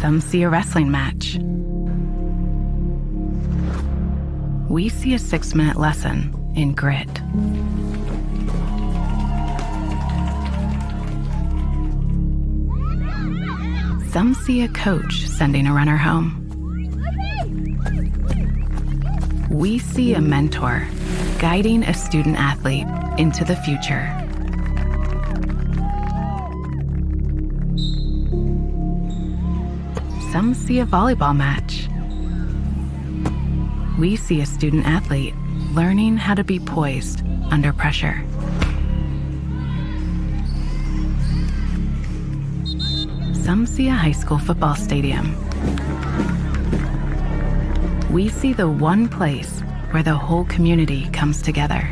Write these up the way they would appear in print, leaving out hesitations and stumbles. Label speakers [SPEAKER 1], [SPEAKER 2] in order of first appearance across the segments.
[SPEAKER 1] Some see a wrestling match. We see a 6-minute lesson in grit. Some see a coach sending a runner home. We see a mentor guiding a student athlete into the future. Some see a volleyball match. We see a student athlete learning how to be poised under pressure. Some see a high school football stadium. We see the one place where the whole community comes together.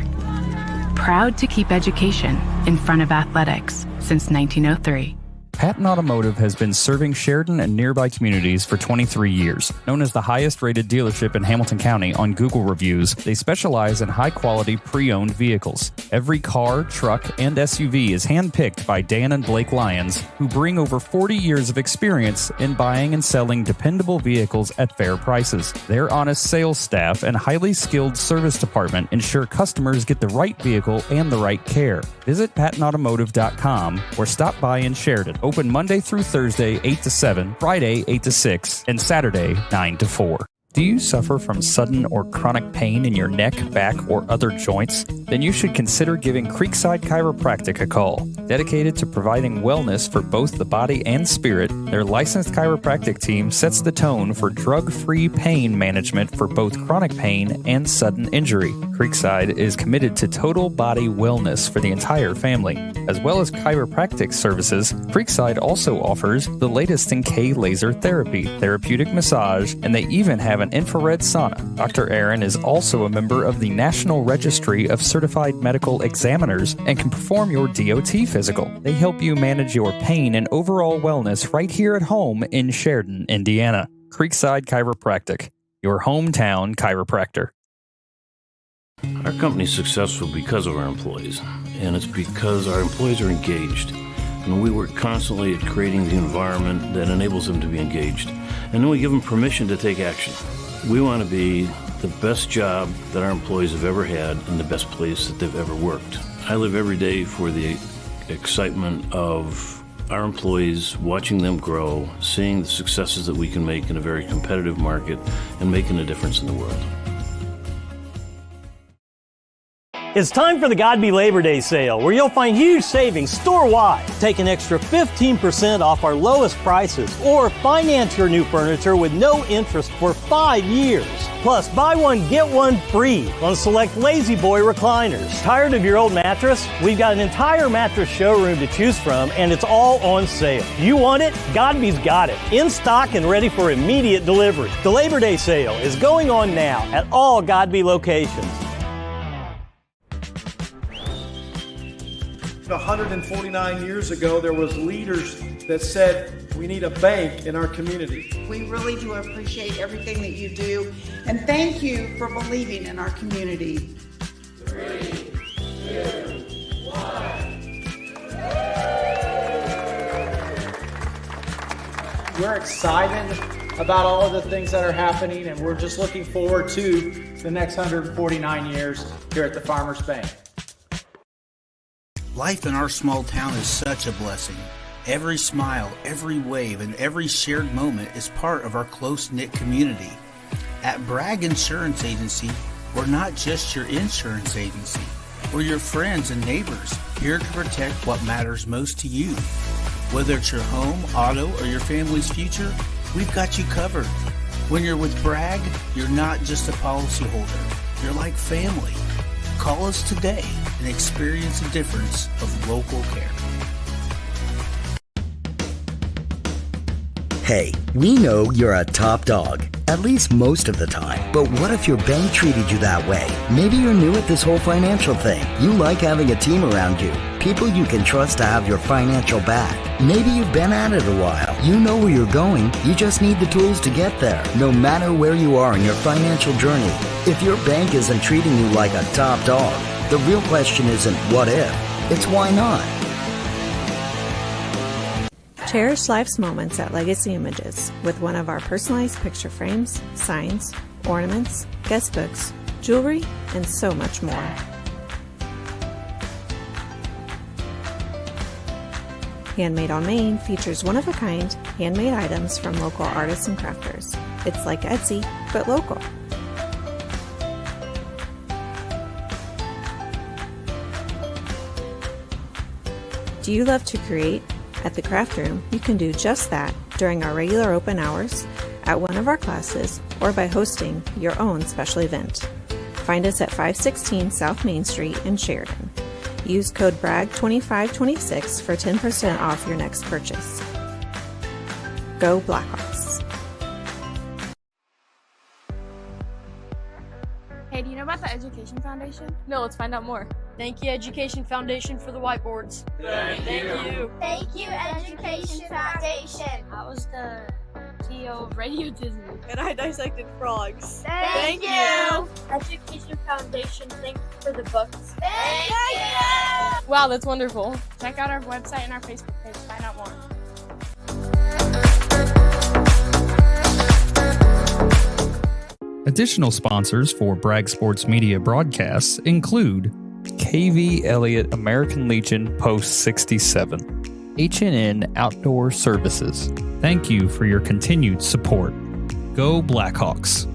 [SPEAKER 1] Proud to keep education in front of athletics since 1903.
[SPEAKER 2] Patton Automotive has been serving Sheridan and nearby communities for 23 years. Known as the highest-rated dealership in Hamilton County on Google reviews, they specialize in high-quality pre-owned vehicles. Every car, truck, and SUV is hand-picked by Dan and Blake Lyons, who bring over 40 years of experience in buying and selling dependable vehicles at fair prices. Their honest sales staff and highly skilled service department ensure customers get the right vehicle and the right care. Visit PattonAutomotive.com or stop by in Sheridan. Open Monday through Thursday, 8 to 7, Friday, 8 to 6, and Saturday, 9 to 4. Do you suffer from sudden or chronic pain in your neck, back, or other joints? Then you should consider giving Creekside Chiropractic a call. Dedicated to providing wellness for both the body and spirit, their licensed chiropractic team sets the tone for drug-free pain management for both chronic pain and sudden injury. Creekside is committed to total body wellness for the entire family. As well as chiropractic services, Creekside also offers the latest in K-laser therapy, therapeutic massage, and they even have an infrared sauna. Dr. Aaron is also a member of the National Registry of Certified Medical Examiners and can perform your DOT physical. They help you manage your pain and overall wellness right here at home in Sheridan, Indiana. Creekside Chiropractic, your hometown chiropractor.
[SPEAKER 3] Our company's successful because of our employees, and it's because our employees are engaged. And we work constantly at creating the environment that enables them to be engaged. And then we give them permission to take action. We want to be the best job that our employees have ever had and the best place that they've ever worked. I live every day for the excitement of our employees, watching them grow, seeing the successes that we can make in a very competitive market, and making a difference in the world.
[SPEAKER 4] It's time for the God Be Labor Day sale, where you'll find huge savings store-wide. Take an extra 15% off our lowest prices, or finance your new furniture with no interest for 5 years. Plus, buy one, get one free on select Lazy Boy recliners. Tired of your old mattress? We've got an entire mattress showroom to choose from, and it's all on sale. You want it? Godby's got it. In stock and ready for immediate delivery. The Labor Day sale is going on now at all Godby locations.
[SPEAKER 5] 149 years ago, there was leaders that said we need a bank in our community.
[SPEAKER 6] We really do appreciate everything that you do, and thank you for believing in our community.
[SPEAKER 7] 3, 2, 1.
[SPEAKER 5] We're excited about all of the things that are happening, and we're just looking forward to the next 149 years here at the Farmers Bank.
[SPEAKER 8] Life in our small town is such a blessing. Every smile, every wave, and every shared moment is part of our close-knit community. At Bragg Insurance Agency, we're not just your insurance agency. We're your friends and neighbors, here to protect what matters most to you. Whether it's your home, auto, or your family's future, we've got you covered. When you're with Bragg, you're not just a policyholder. You're like family. Call us today and experience the difference of local care.
[SPEAKER 9] Hey, we know you're a top dog, at least most of the time. But what if your bank treated you that way? Maybe you're new at this whole financial thing. You like having a team around you, people you can trust to have your financial back. Maybe you've been at it a while. You know where you're going. You just need the tools to get there, no matter where you are in your financial journey. If your bank isn't treating you like a top dog, the real question isn't what if, it's why not.
[SPEAKER 10] Cherish life's moments at Legacy Images with one of our personalized picture frames, signs, ornaments, guest books, jewelry, and so much more. Handmade on Main features one-of-a-kind handmade items from local artists and crafters. It's like Etsy, but local. Do you love to create? At the Craft Room, you can do just that during our regular open hours, at one of our classes, or by hosting your own special event. Find us at 516 South Main Street in Sheridan. Use code BRAGG2526 for 10% off your next purchase. Go Blackhawks!
[SPEAKER 11] Hey, do you know about the Education Foundation?
[SPEAKER 12] No, let's find out more. Thank you, Education Foundation, for the whiteboards. Thank you.
[SPEAKER 7] Thank you, Education Foundation.
[SPEAKER 12] I was the CEO of Radio Disney.
[SPEAKER 13] And I dissected frogs.
[SPEAKER 7] Thank you.
[SPEAKER 12] Education Foundation, thanks for the books.
[SPEAKER 7] Thank you.
[SPEAKER 12] Wow, that's wonderful.
[SPEAKER 11] Check out our website and our Facebook page to find out more.
[SPEAKER 2] Additional sponsors for Bragg Sports Media broadcasts include KV Elliott American Legion Post 67, H&N Outdoor Services. Thank you for your continued support. Go Blackhawks!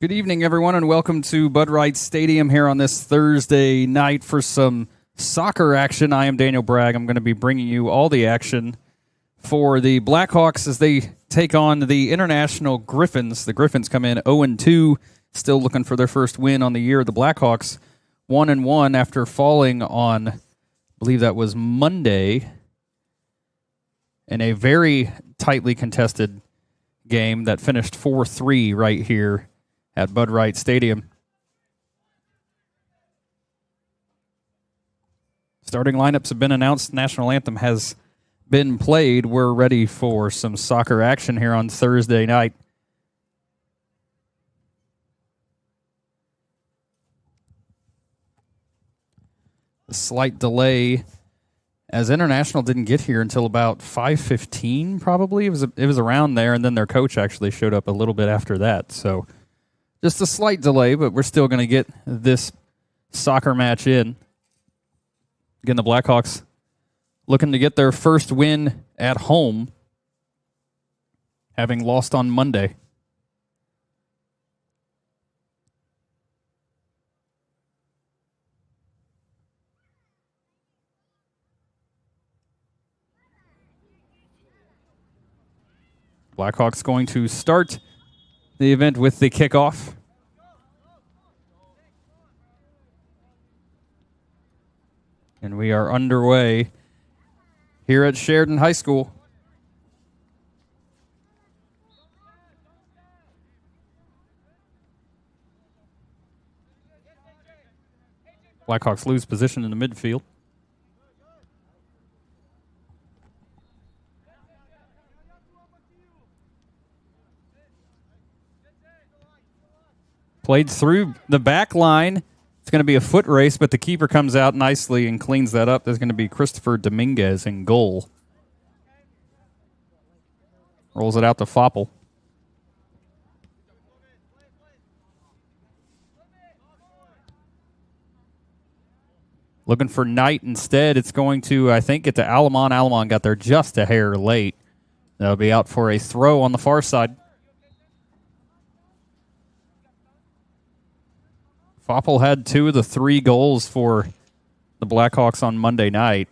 [SPEAKER 2] Good evening, everyone, and welcome to Bud Wright Stadium here on this Thursday night for some soccer action. I am Daniel Bragg. I'm going to be bringing you all the action for the Blackhawks as they take on the International Griffins. The Griffins come in 0-2, still looking for their first win on the year. The Blackhawks 1-1 after falling on, I believe that was Monday, in a very tightly contested game that finished 4-3 right here at Bud Wright Stadium. Starting lineups have been announced. National anthem has been played. We're ready for some soccer action here on Thursday night. A slight delay as International didn't get here until about 5:15 probably. It was around there, and then their coach actually showed up a little bit after that. So just a slight delay, but we're still going to get this soccer match in. Again, the Blackhawks looking to get their first win at home, having lost on Monday. Blackhawks going to start the event with the kickoff. And we are underway here at Sheridan High School. Blackhawks lose position in the midfield. Played through the back line. It's going to be a foot race, but the keeper comes out nicely and cleans that up. There's going to be Christopher Dominguez in goal. Rolls it out to Foppel. Looking for Knight instead. It's going to, I think, get to Alamon. Alamon got there just a hair late. That'll be out for a throw on the far side. Foppel had 2 of the 3 goals for the Blackhawks on Monday night.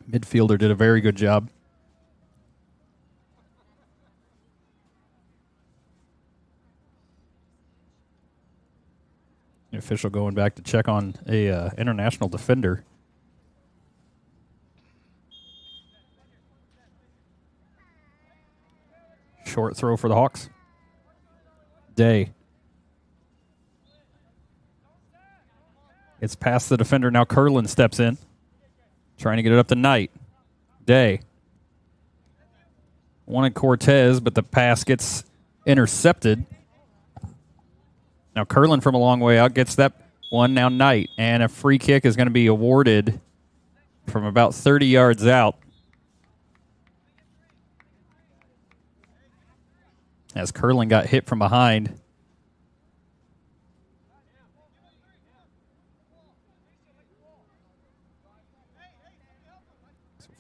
[SPEAKER 2] Midfielder did a very good job. The official going back to check on a international defender. Short throw for the Hawks. Day. It's past the defender. Now Curlin steps in. Trying to get it up to Knight. Day. Wanted Cortez, but the pass gets intercepted. Now Curlin from a long way out gets that one. Now Knight. And a free kick is going to be awarded from about 30 yards out. As Curlin got hit from behind.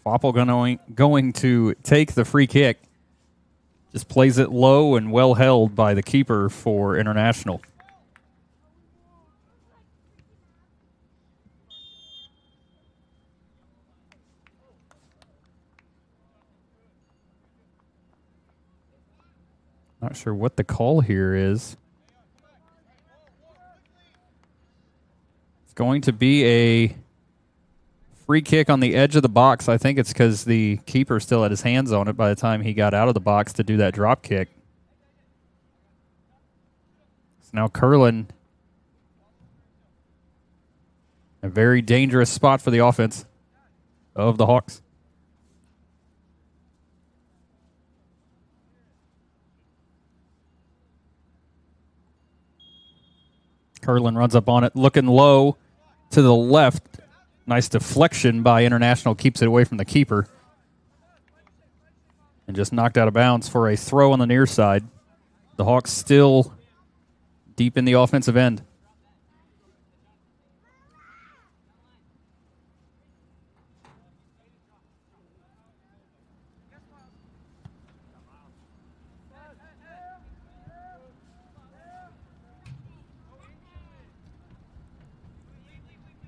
[SPEAKER 2] Foppel going to take the free kick. Just plays it low and well held by the keeper for International. Not sure what the call here is. It's going to be a free kick on the edge of the box. I think it's because the keeper still had his hands on it by the time he got out of the box to do that drop kick. So now Curlin, a very dangerous spot for the offense of the Hawks. Curlin runs up on it, looking low to the left. Nice deflection by International, keeps it away from the keeper. And just knocked out of bounds for a throw on the near side. The Hawks still deep in the offensive end.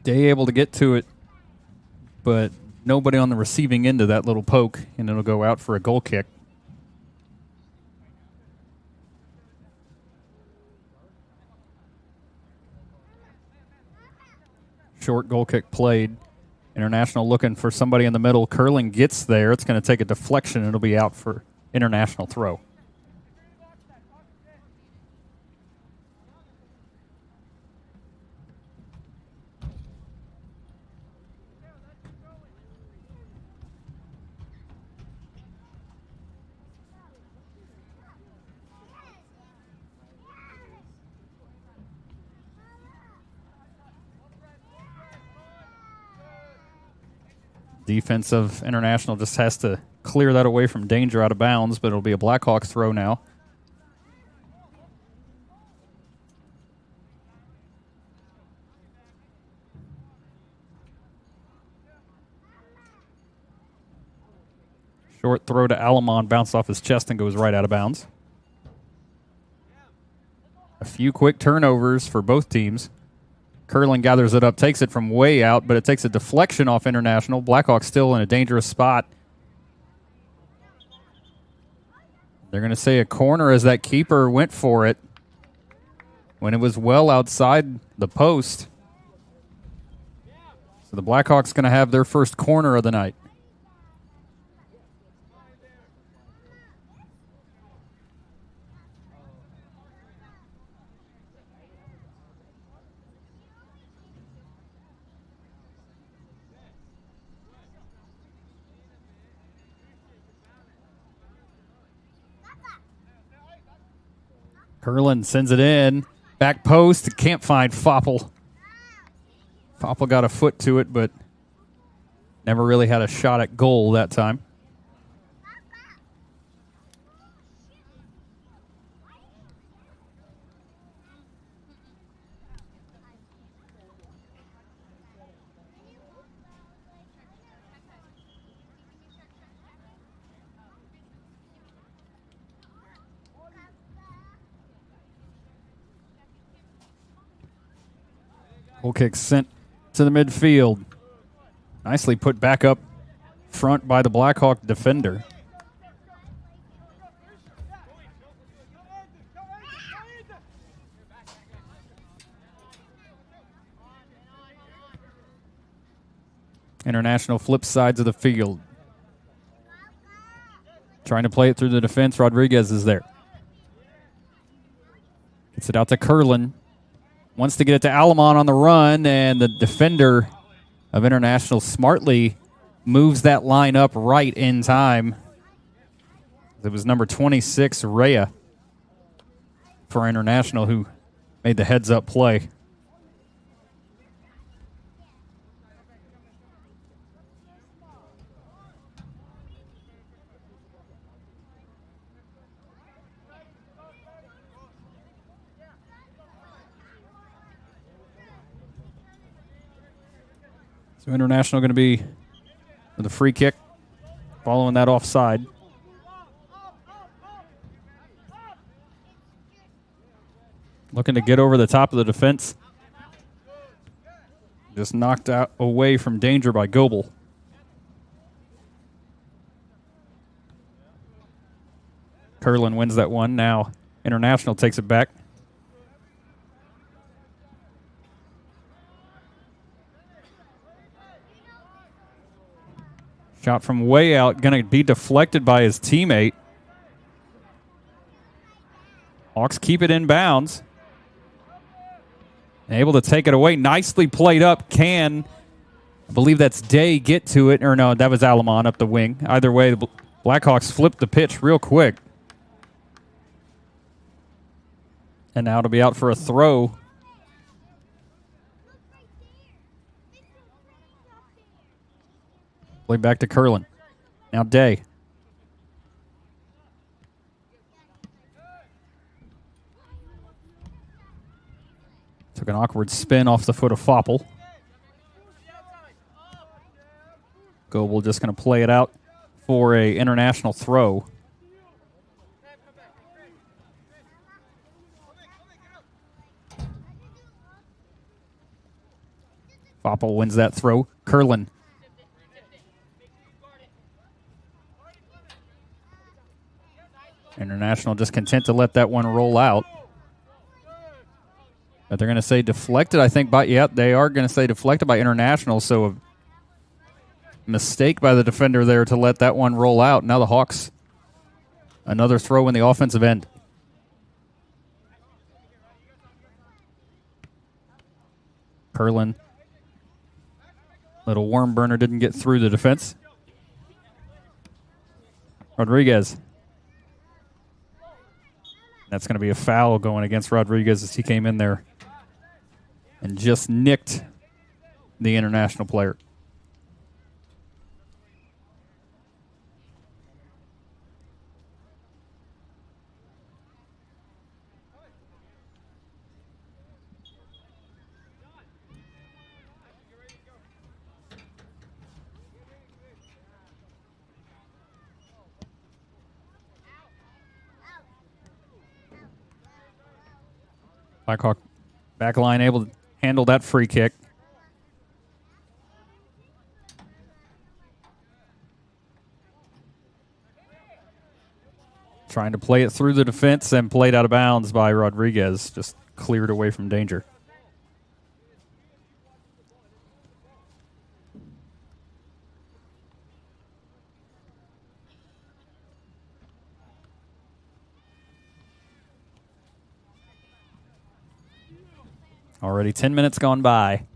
[SPEAKER 2] Day able to get to it, but nobody on the receiving end of that little poke, and it'll go out for a goal kick. Short goal kick played. International looking for somebody in the middle. Curling gets there. It's going to take a deflection. It'll be out for International throw. Defensive International just has to clear that away from danger out of bounds, but it'll be a Blackhawks throw now. Short throw to Alamon, bounced off his chest and goes right out of bounds. A few quick turnovers for both teams. Curlin gathers it up, takes it from way out, but it takes a deflection off International. Blackhawks still in a dangerous spot. They're going to say a corner as that keeper went for it when it was well outside the post. So the Blackhawks going to have their first corner of the night. Curlin sends it in. Back post. Can't find Foppel. Foppel got a foot to it, but never really had a shot at goal that time. Goal kick sent to the midfield. Nicely put back up front by the Blackhawk defender. International flip sides of the field. Trying to play it through the defense. Rodriguez is there. Gets it out to Curlin. Wants to get it to Alamon on the run, and the defender of International smartly moves that line up right in time. It was number 26, Rhea, for International, who made the heads-up play. So International going to be with a free kick following that offside. Looking to get over the top of the defense. Just knocked out away from danger by Goebel. Curlin wins that one. Now International takes it back. Shot from way out, going to be deflected by his teammate. Hawks keep it in bounds. Able to take it away. Nicely played up. I believe that's Day, get to it. Or no, that was Alamon up the wing. Either way, the Blackhawks flipped the pitch real quick. And now it'll be out for a throw. Play back to Curlin. Now Day. Took an awkward spin off the foot of Foppel. Goebel just going to play it out for a International throw. Foppel wins that throw. Curlin. International just content to let that one roll out. But they're going to say deflected, I think. They are going to say deflected by International, so a mistake by the defender there to let that one roll out. Now the Hawks, another throw in the offensive end. Curlin, little worm burner, didn't get through the defense. Rodriguez. That's going to be a foul going against Rodriguez as he came in there and just nicked the International player. Blackhawk back line able to handle that free kick. Trying to play it through the defense and played out of bounds by Rodriguez. Just cleared away from danger. Already 10 minutes gone by.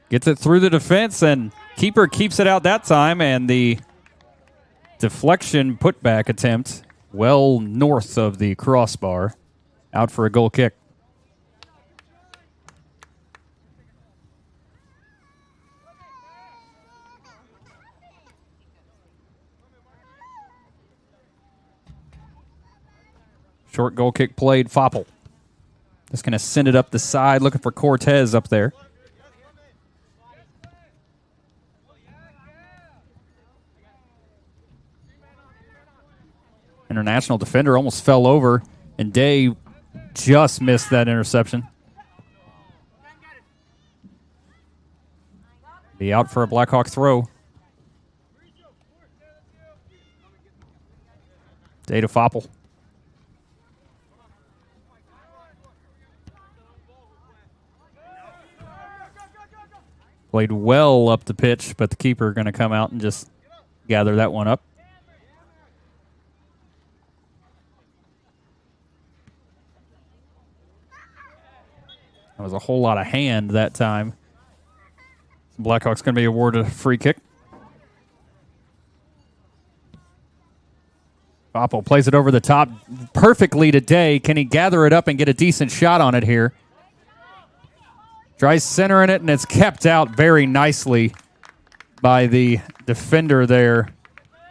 [SPEAKER 2] Gets it through the defense, and keeper keeps it out that time, and the deflection putback attempt well north of the crossbar, out for a goal kick. Short goal kick played. Foppel just going to send it up the side, looking for Cortez up there. International defender almost fell over, and Day just missed that interception. Be out for a Blackhawk throw. Day to Foppel. Played well up the pitch, but the keeper going to come out and just gather that one up. That was a whole lot of hand that time. Blackhawks going to be awarded a free kick. Foppel plays it over the top perfectly today. Can he gather it up and get a decent shot on it here? Tries centering it, and it's kept out very nicely by the defender there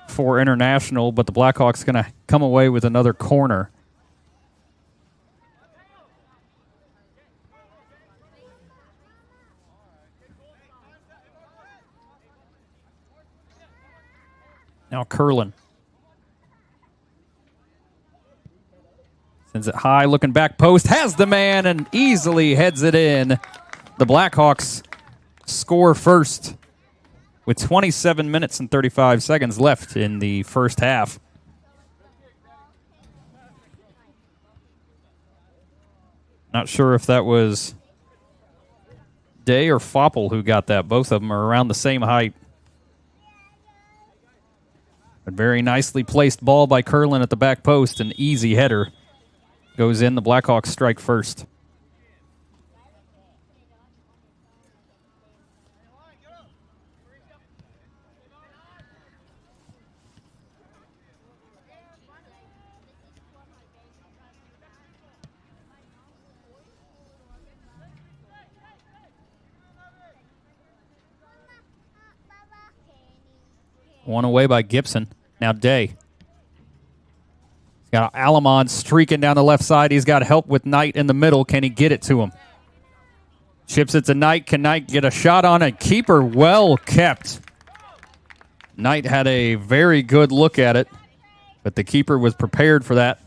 [SPEAKER 2] for International, but the Blackhawks going to come away with another corner. Now Curlin. Sends it high, looking back post, has the man, and easily heads it in. The Blackhawks score first with 27 minutes and 35 seconds left in the first half. Not sure if that was Day or Foppel who got that. Both of them are around the same height. A very nicely placed ball by Curlin at the back post. An easy header goes in. The Blackhawks strike first. One away by Gibson. Now Day. He's got Alamon streaking down the left side. He's got help with Knight in the middle. Can he get it to him? Chips it to Knight. Can Knight get a shot on it? Keeper well kept. Knight had a very good look at it, but the keeper was prepared for that.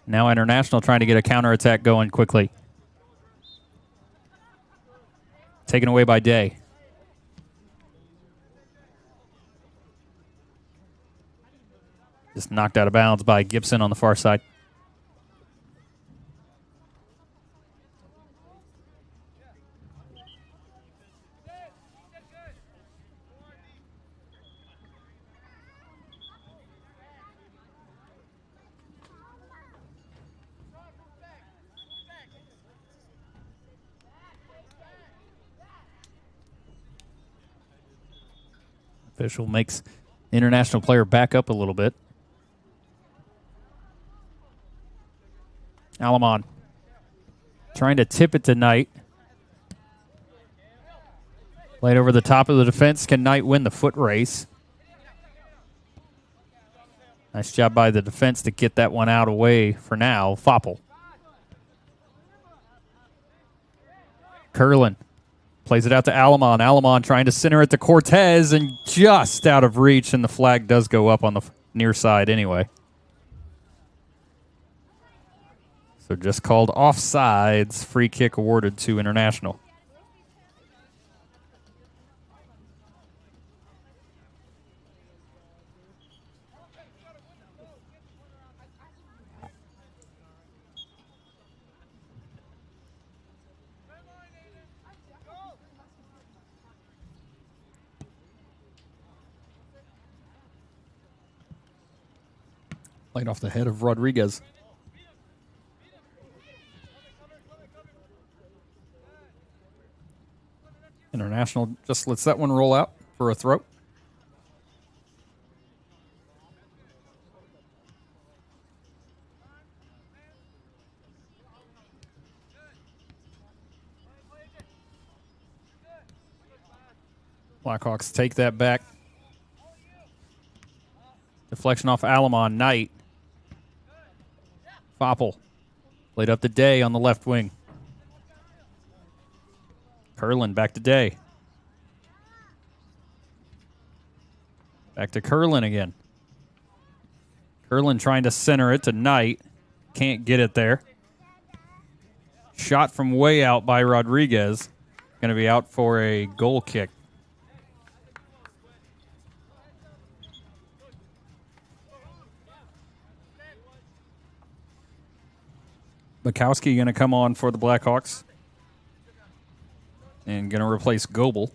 [SPEAKER 2] Now International trying to get a counterattack going quickly. Taken away by Day. Just knocked out of bounds by Gibson on the far side. Official makes International player back up a little bit. Alamon trying to tip it to Knight. Played over the top of the defense. Can Knight win the foot race? Nice job by the defense to get that one out away for now. Foppel. Curlin plays it out to Alamon. Alamon trying to center it to Cortez and just out of reach, and the flag does go up on the near side anyway. So just called offsides. Free kick awarded to International. Played off the head of Rodriguez. International just lets that one roll out for a throw. Blackhawks take that back. Deflection off Alamon. Knight. Foppel. Played up to Day on the left wing. Curlin back to Day. Back to Curlin again. Curlin trying to center it to Knight. Can't get it there. Shot from way out by Rodriguez. Going to be out for a goal kick. Bukowski going to come on for the Blackhawks. And going to replace Goebel.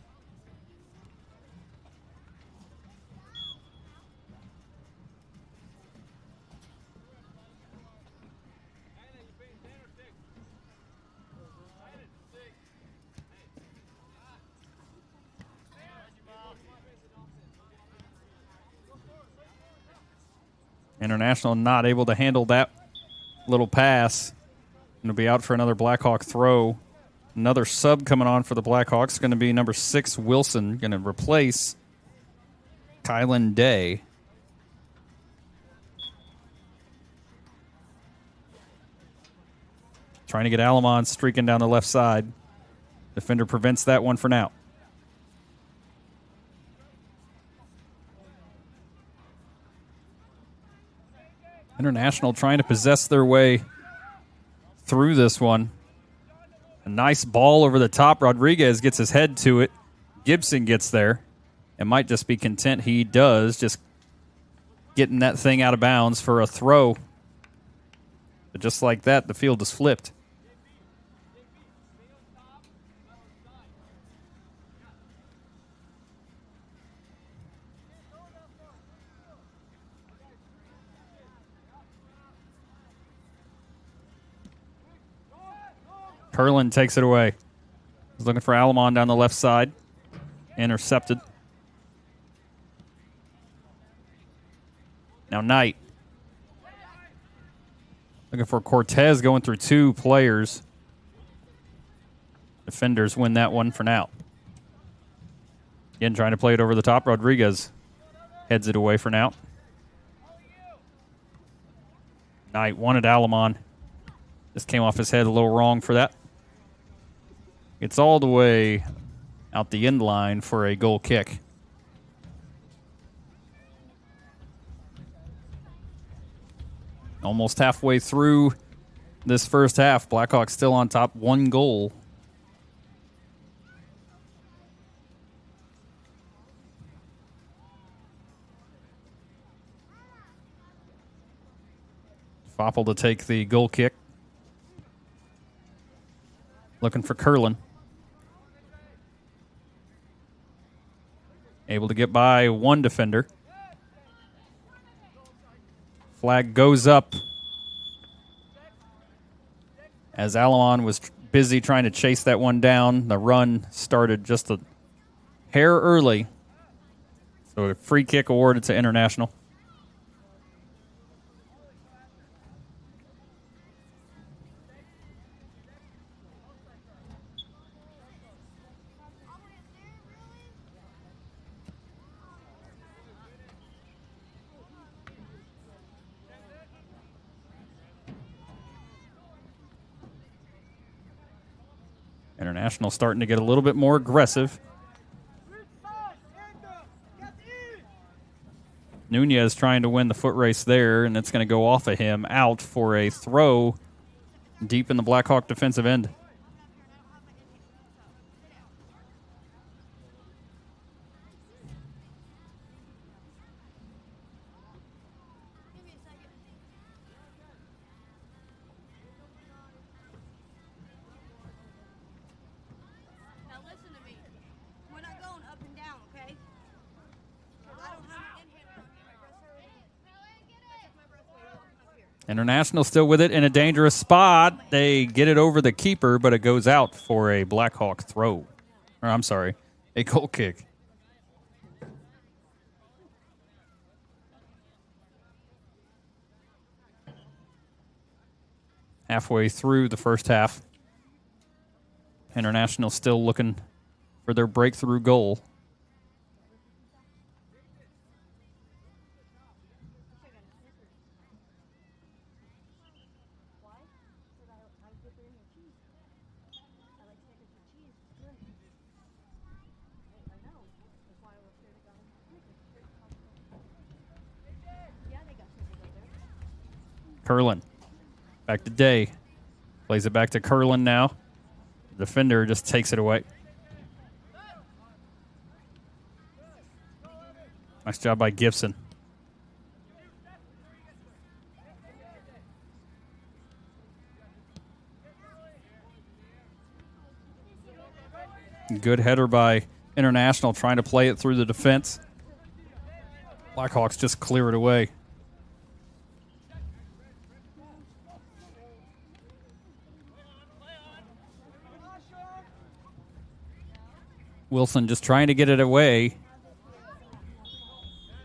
[SPEAKER 2] International not able to handle that little pass. Going to be out for another Blackhawk throw. Another sub coming on for the Blackhawks. Going to be number 6, Wilson. Going to replace Kylan Day. Trying to get Alamon streaking down the left side. Defender prevents that one for now. International trying to possess their way through this one. A nice ball over the top. Rodriguez gets his head to it. Gibson gets there. And might just be content he does, just getting that thing out of bounds for a throw. But just like that, the field is flipped. Curlin takes it away. He's looking for Alamon down the left side. Intercepted. Now Knight. Looking for Cortez going through 2 players. Defenders win that one for now. Again, trying to play it over the top. Rodriguez heads it away for now. Knight wanted Alamon. Just came off his head a little wrong for that. It's all the way out the end line for a goal kick. Almost halfway through this first half. Blackhawks still on top, 1 goal. Foppel to take the goal kick. Looking for Curlin. Able to get by one defender. Flag goes up as Alamon was busy trying to chase that one down. The run started just a hair early. So a free kick awarded to International. International starting to get a little bit more aggressive. Nunez trying to win the foot race there, and it's going to go off of him out for a throw deep in the Blackhawk defensive end. International still with it in a dangerous spot. They get it over the keeper, but it goes out for a Blackhawk throw. Or I'm sorry, a goal kick. Halfway through the first half. International still looking for their breakthrough goal. Curlin. Back to Day. Plays it back to Curlin now. The defender just takes it away. Nice job by Gibson. Good header by International trying to play it through the defense. Blackhawks just clear it away. Wilson just trying to get it away.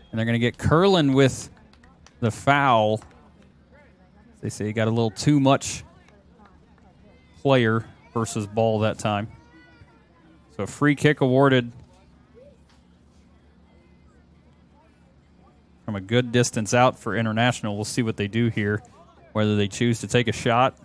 [SPEAKER 2] And they're going to get Curlin with the foul. They say he got a little too much player versus ball that time. So a free kick awarded from a good distance out for International. We'll see what they do here, whether they choose to take a shot.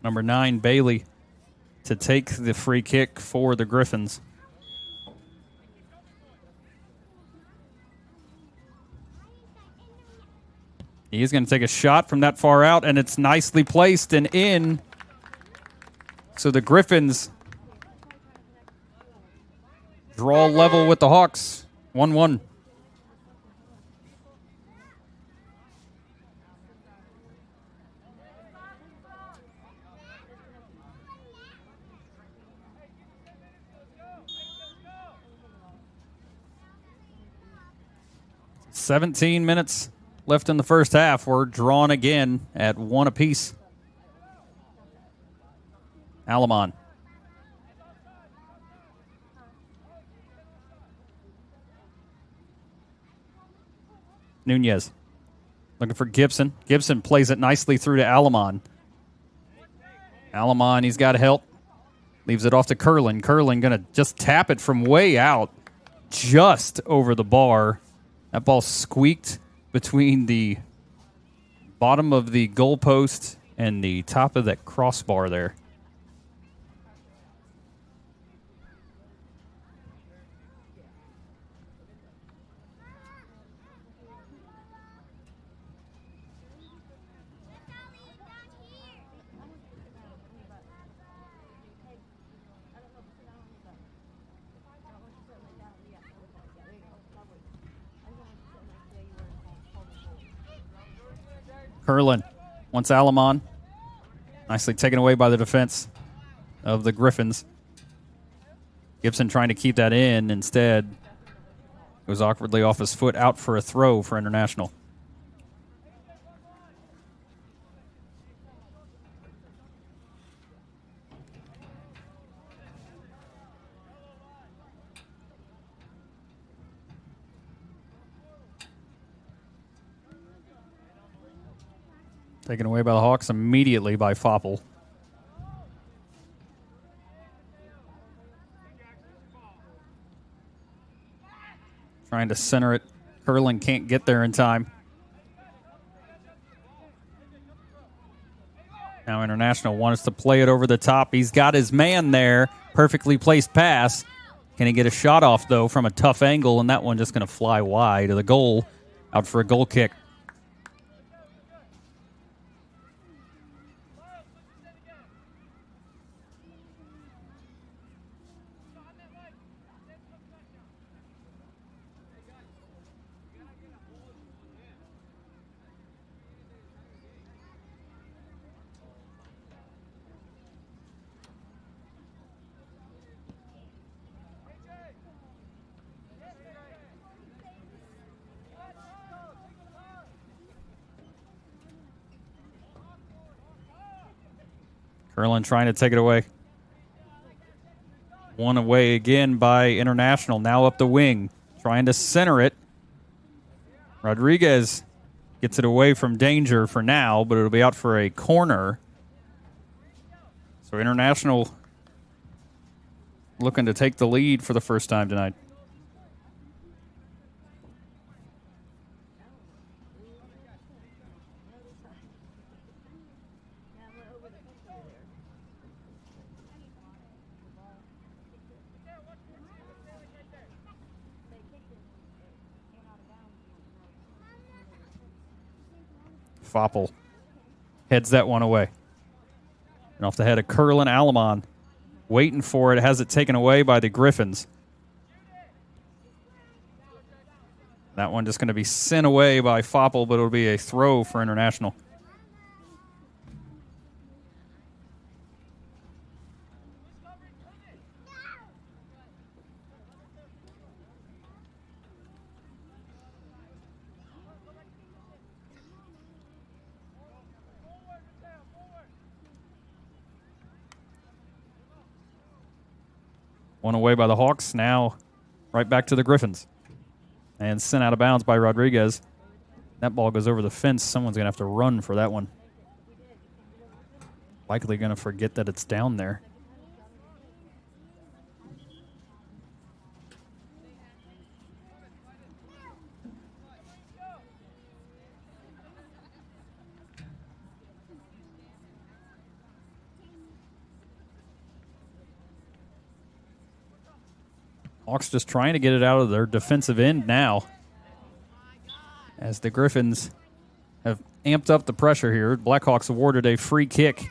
[SPEAKER 2] Number 9, Bailey, to take the free kick for the Griffins. He is going to take a shot from that far out, and it's nicely placed and in. So the Griffins draw level with the Hawks, 1-1. $17 minutes left in the first half. We're drawn again at 1 apiece. Alamon. Nunez. Looking for Gibson. Gibson plays it nicely through to Alamon. Alamon, he's got help. Leaves it off to Curlin. Curlin going to just tap it from way out, just over the bar. That ball squeaked between the bottom of the goalpost and the top of that crossbar there. Curlin wants Alamon. Nicely taken away by the defense of the Griffins. Gibson trying to keep that in. Instead, goes awkwardly off his foot, out for a throw for International. Taken away by the Hawks immediately by Foppel. Trying to center it. Curlin can't get there in time. Now International wants to play it over the top. He's got his man there. Perfectly placed pass. Can he get a shot off, though, from a tough angle? And that one just going to fly wide of the goal. Out for a goal kick. Curlin trying to take it away. One away again by International. Now up the wing. Trying to center it. Rodriguez gets it away from danger for now, but it'll be out for a corner. So International looking to take the lead for the first time tonight. Foppel heads that one away. And off the head of Curlin, Alamon waiting for it, has it taken away by the Griffins. That one just going to be sent away by Foppel, but it'll be a throw for International. One away by the Hawks, now right back to the Griffins. And sent out of bounds by Rodriguez. That ball goes over the fence. Someone's going to have to run for that one. Likely going to forget that it's down there. Hawks just trying to get it out of their defensive end now, as the Griffins have amped up the pressure here. Blackhawks awarded a free kick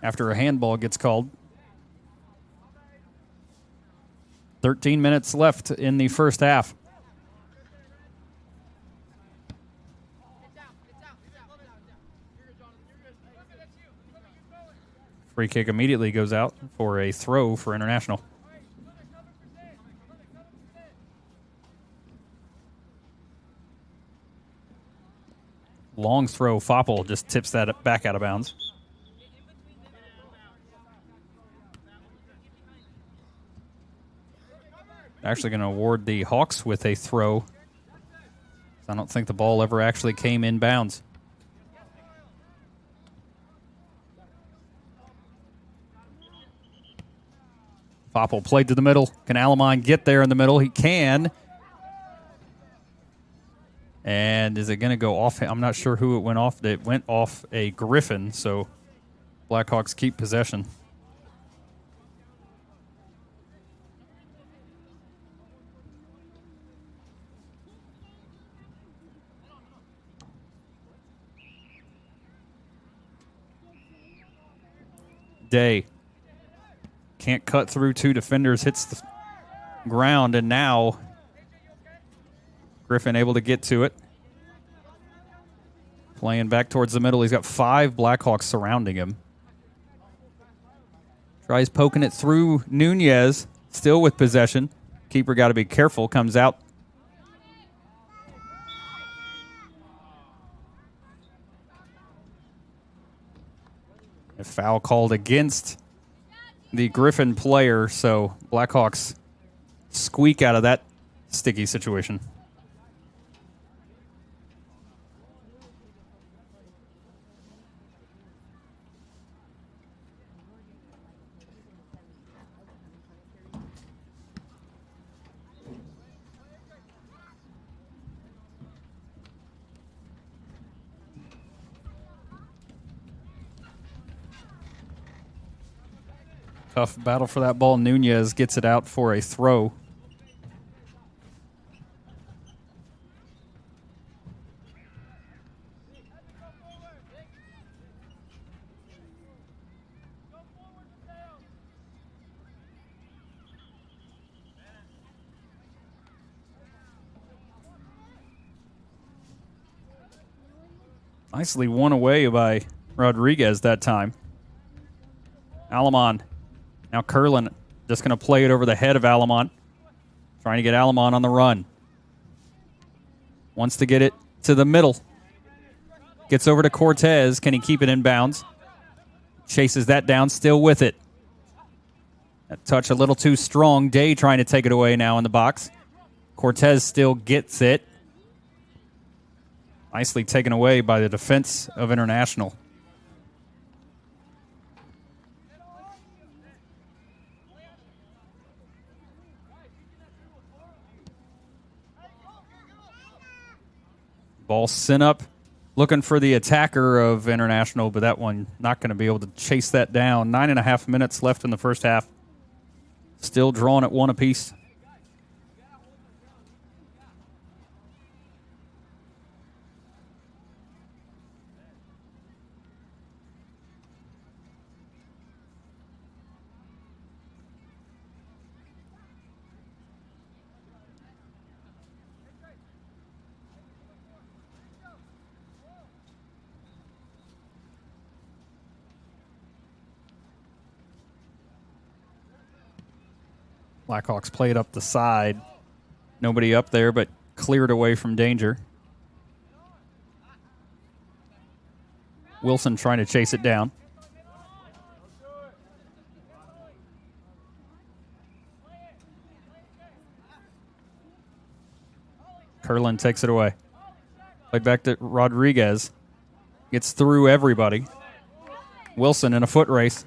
[SPEAKER 2] after a handball gets called. 13 minutes left in the first half. Free kick immediately goes out for a throw for International. Long throw. Foppel just tips that back out of bounds. Actually going to award the Hawks with a throw. I don't think the ball ever actually came in bounds. Foppel played to the middle. Can Alamine get there in the middle? He can. And is it going to go off? I'm not sure who it went off. It went off a Griffin, so Blackhawks keep possession. Day can't cut through two defenders, hits the ground, and now Griffin able to get to it. Playing back towards the middle. He's got 5 Blackhawks surrounding him. Tries poking it through Nunez, still with possession. Keeper got to be careful, comes out. A foul called against the Griffin player, so Blackhawks squeak out of that sticky situation. Tough battle for that ball. Nunez gets it out for a throw. Nicely won away by Rodriguez that time. Alamon. Now Curlin just going to play it over the head of Alamon. Trying to get Alamon on the run. Wants to get it to the middle. Gets over to Cortez. Can he keep it in bounds? Chases that down, still with it. That touch a little too strong. Day trying to take it away now in the box. Cortez still gets it. Nicely taken away by the defense of International. Ball sent up, looking for the attacker of International, but that one not going to be able to chase that down. 9.5 minutes left in the first half. Still drawing at 1 apiece. Blackhawks played up the side. Nobody up there, but cleared away from danger. Wilson trying to chase it down. Curlin takes it away. Played back to Rodriguez. Gets through everybody. Wilson in a foot race.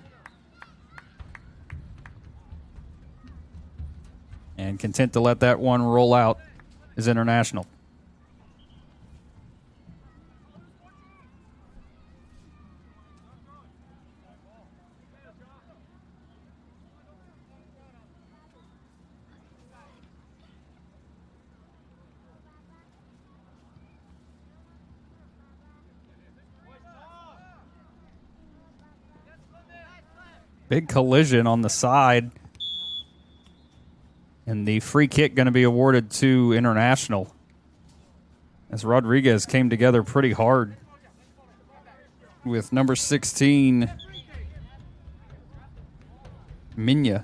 [SPEAKER 2] And content to let that one roll out is International. Big collision on the side. And the free kick going to be awarded to International. As Rodriguez came together pretty hard with number 16, Minya.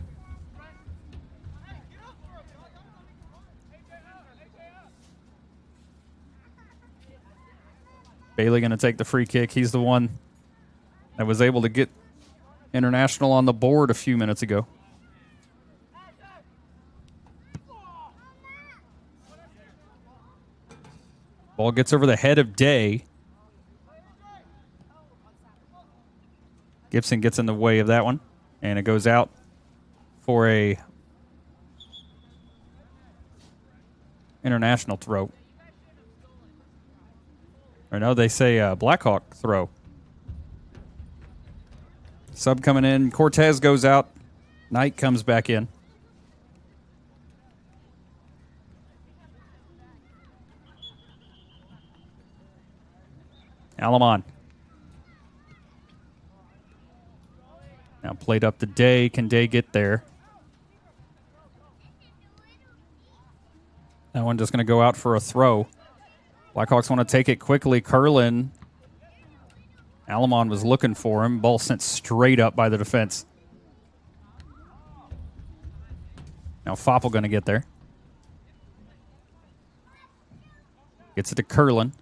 [SPEAKER 2] Bailey going to take the free kick. He's the one that was able to get International on the board a few minutes ago. Ball gets over the head of Day. Gibson gets in the way of that one, and it goes out for a International throw. Or no, they say Blackhawk throw. Sub coming in. Cortez goes out. Knight comes back in. Alamon. Now played up to Day. Can Day get there? That one just going to go out for a throw. Blackhawks want to take it quickly. Curlin. Alamon was looking for him. Ball sent straight up by the defense. Now Foppel going to get there. Gets it to Curlin.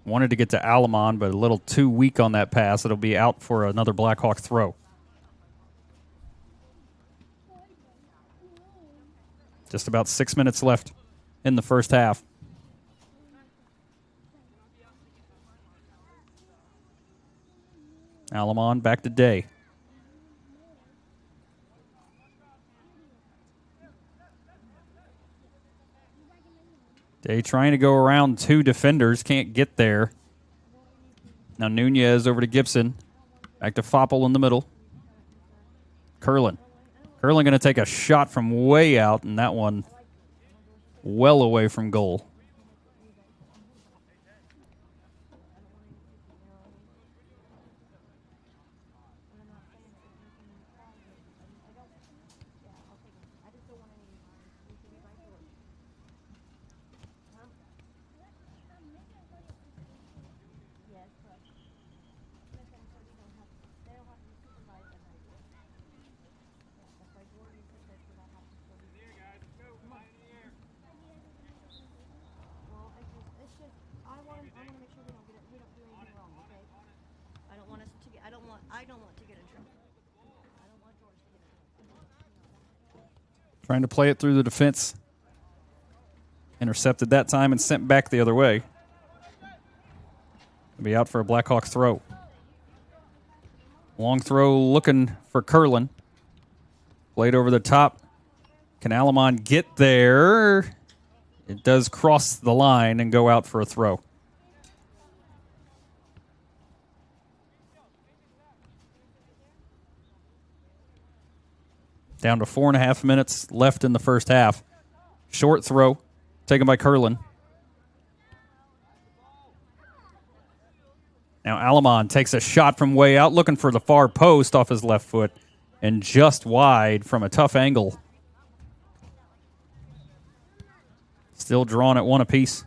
[SPEAKER 2] Wanted to get to Alamon, but a little too weak on that pass. It'll be out for another Blackhawk throw. Just about 6 minutes left in the first half. Alamon back to Day. Day trying to go around two defenders. Can't get there. Now Nunez over to Gibson. Back to Foppel in the middle. Curlin. Curlin going to take a shot from way out, and that one well away from goal. Trying to play it through the defense. Intercepted that time and sent back the other way. He'll be out for a Blackhawk throw. Long throw looking for Curlin. Played over the top. Can Alamon get there? It does cross the line and go out for a throw. Down to 4.5 minutes left in the first half. Short throw taken by Curlin. Now Alamon takes a shot from way out, looking for the far post off his left foot, and just wide from a tough angle. Still drawn at one apiece.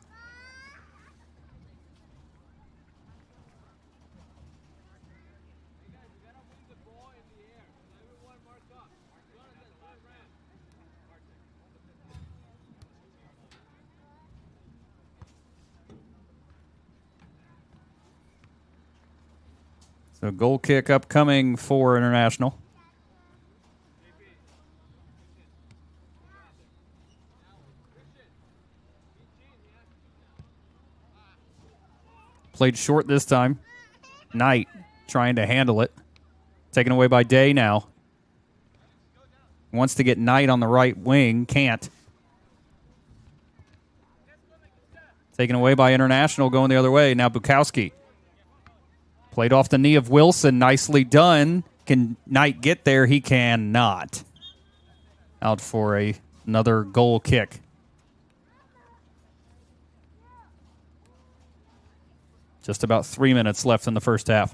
[SPEAKER 2] So goal kick upcoming for International. Played short this time. Knight trying to handle it. Taken away by Day now. Wants to get Knight on the right wing. Can't. Taken away by International, going the other way. Now Bukowski. Played off the knee of Wilson. Nicely done. Can Knight get there? He cannot. Out for another goal kick. Just about 3 minutes left in the first half.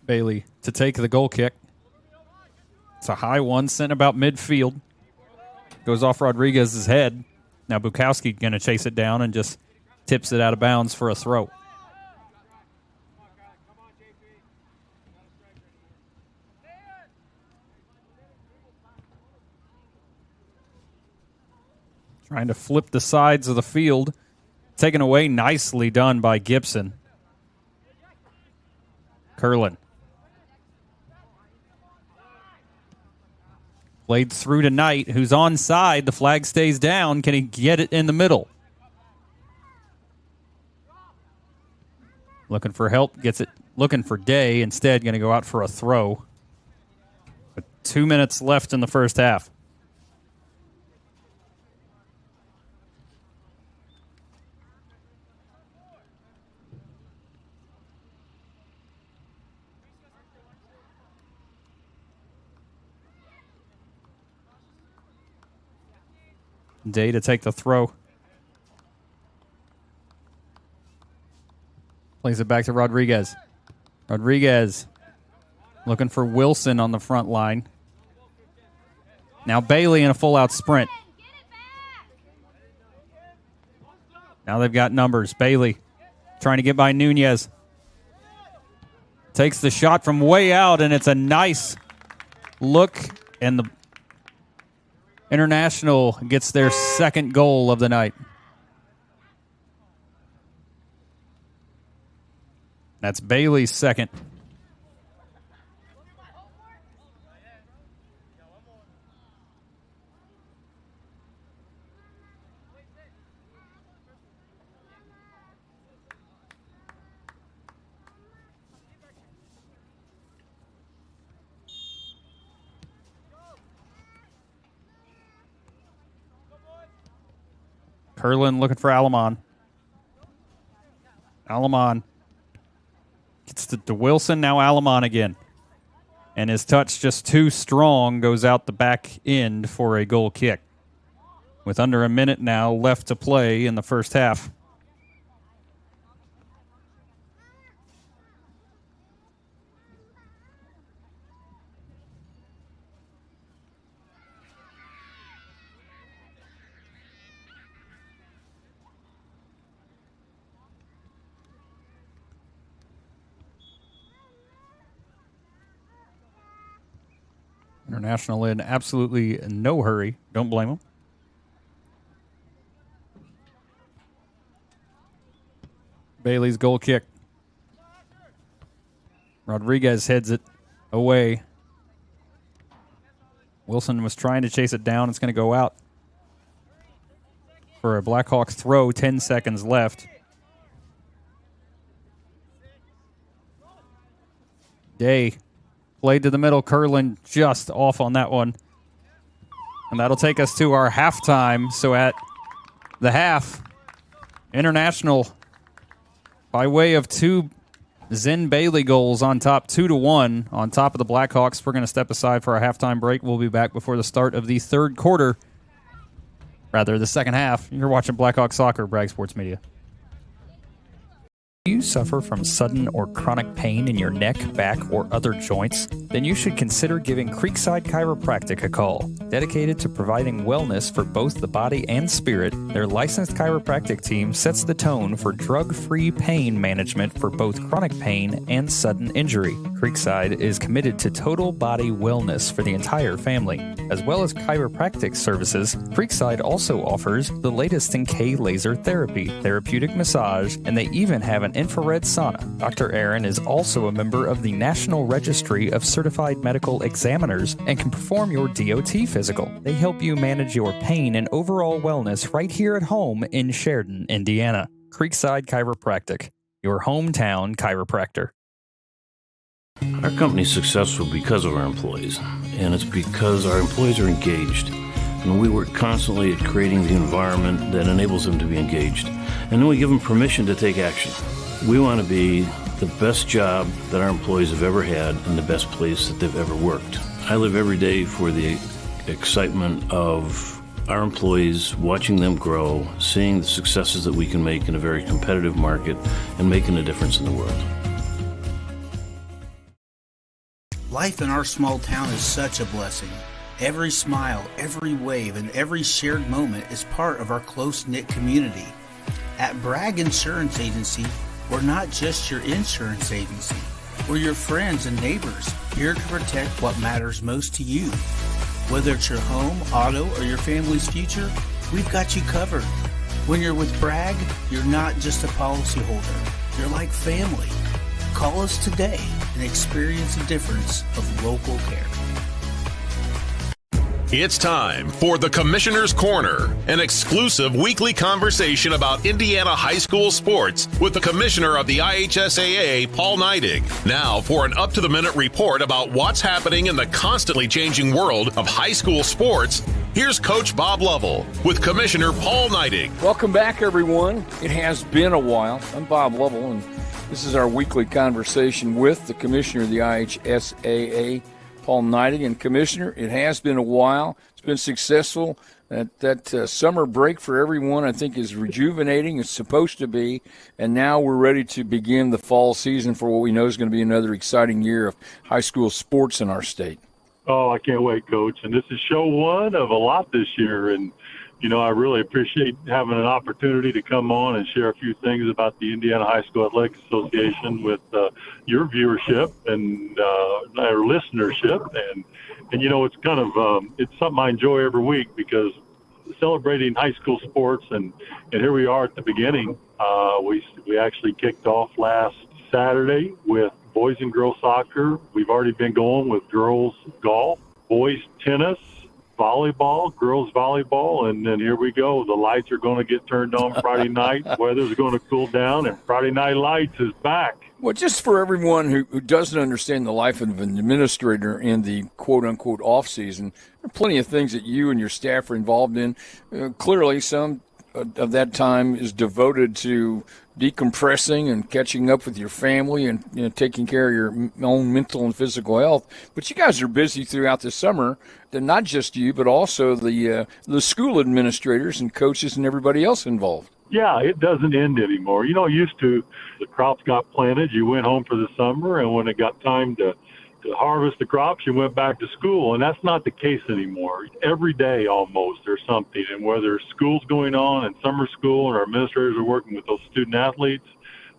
[SPEAKER 2] Bailey to take the goal kick. It's a high one, sent about midfield. Goes off Rodriguez's head. Now Bukowski going to chase it down and just tips it out of bounds for a throw. Trying to flip the sides of the field. Taken away, nicely done by Gibson. Curlin. Played through to Knight, who's onside. The flag stays down. Can he get it in the middle? Looking for help. Gets it. Looking for Day. Instead, going to go out for a throw. With 2 minutes left in the first half. Day to take the throw. Plays it back to Rodriguez. Rodriguez looking for Wilson on the front line. Now Bailey in a full-out sprint. Now they've got numbers. Bailey trying to get by Nunez. Takes the shot from way out, and it's a nice look, and the International gets their second goal of the night. That's Bailey's second. Curlin looking for Alamon. Alamon gets to Wilson, now Alamon again. And his touch just too strong, goes out the back end for a goal kick. With under a minute now left to play in the first half. International in absolutely no hurry. Don't blame them. Bailey's goal kick. Rodriguez heads it away. Wilson was trying to chase it down. It's going to go out for a Blackhawks throw. 10 seconds left. Day played to the middle. Curlin just off on that one. And that'll take us to our halftime. So at the half, International, by way of two Zen Bailey goals on top, 2-1 on top of the Blackhawks. We're going to step aside for our halftime break. We'll be back before the start of the third quarter. Rather, the second half. You're watching Blackhawk Soccer, Bragg Sports Media. Do you suffer from sudden or chronic pain in your neck, back, or other joints? Then you should consider giving Creekside Chiropractic a call. Dedicated to providing wellness for both the body and spirit, their licensed chiropractic team sets the tone for drug-free pain management for both chronic pain and sudden injury. Creekside is committed to total body wellness for the entire family. As well as chiropractic services, Creekside also offers the latest in K-laser therapy, therapeutic massage, and they even have an infrared sauna. Dr. Aaron is also a member of the National Registry of Certified Medical Examiners and can perform your DOT physical. They help you manage your pain and overall wellness right here at home in Sheridan, Indiana. Creekside Chiropractic, your hometown chiropractor.
[SPEAKER 3] Our company's successful because of our employees, and it's because our employees are engaged. And we work constantly at creating the environment that enables them to be engaged. And then we give them permission to take action. We want to be the best job that our employees have ever had and the best place that they've ever worked. I live every day for the excitement of our employees, watching them grow, seeing the successes that we can make in a very competitive market, and making a difference in the world.
[SPEAKER 8] Life in our small town is such a blessing. Every smile, every wave, and every shared moment is part of our close-knit community. At Bragg Insurance Agency, we're not just your insurance agency. We're your friends and neighbors, here to protect what matters most to you. Whether it's your home, auto, or your family's future, we've got you covered. When you're with Bragg, you're not just a policyholder. You're like family. Call us today and experience the difference of local care.
[SPEAKER 14] It's time for the Commissioner's Corner, an exclusive weekly conversation about Indiana high school sports with the Commissioner of the IHSAA, Paul Neidig. Now for an up-to-the-minute report about what's happening in the constantly changing world of high school sports, here's Coach Bob Lovell with Commissioner Paul Neidig.
[SPEAKER 15] Welcome back, everyone. It has been a while. I'm Bob Lovell, and this is our weekly conversation with the Commissioner of the IHSAA, Paul Neidig. And Commissioner, it has been a while. It's been successful. That summer break for everyone, I think, is rejuvenating. It's supposed to be. And now we're ready to begin the fall season for what we know is going to be another exciting year of high school sports in our state.
[SPEAKER 16] Oh, I can't wait, Coach. And this is show one of a lot this year. And, you know, I really appreciate having an opportunity to come on and share a few things about the Indiana High School Athletic Association with your viewership and our listenership. And you know, it's kind of it's something I enjoy every week because celebrating high school sports, and here we are at the beginning. We actually kicked off last Saturday with boys and girls soccer. We've already been going with girls golf, boys tennis, volleyball, girls volleyball, and then here we go. The lights are going to get turned on Friday night. Weather's going to cool down, and Friday Night Lights is back.
[SPEAKER 15] Well, just for everyone who doesn't understand the life of an administrator in the quote-unquote off-season, there are plenty of things that you and your staff are involved in. Clearly, some of that time is devoted to decompressing and catching up with your family and taking care of your own mental and physical health. But you guys are busy throughout the summer, and not just you, but also the school administrators and coaches and everybody else involved.
[SPEAKER 16] Yeah, it doesn't end anymore. You know, used to, the crops got planted, you went home for the summer, and when it got time to harvest the crops, you went back to school, and that's not the case anymore. Every day almost there's something, and whether school's going on and summer school and our administrators are working with those student athletes,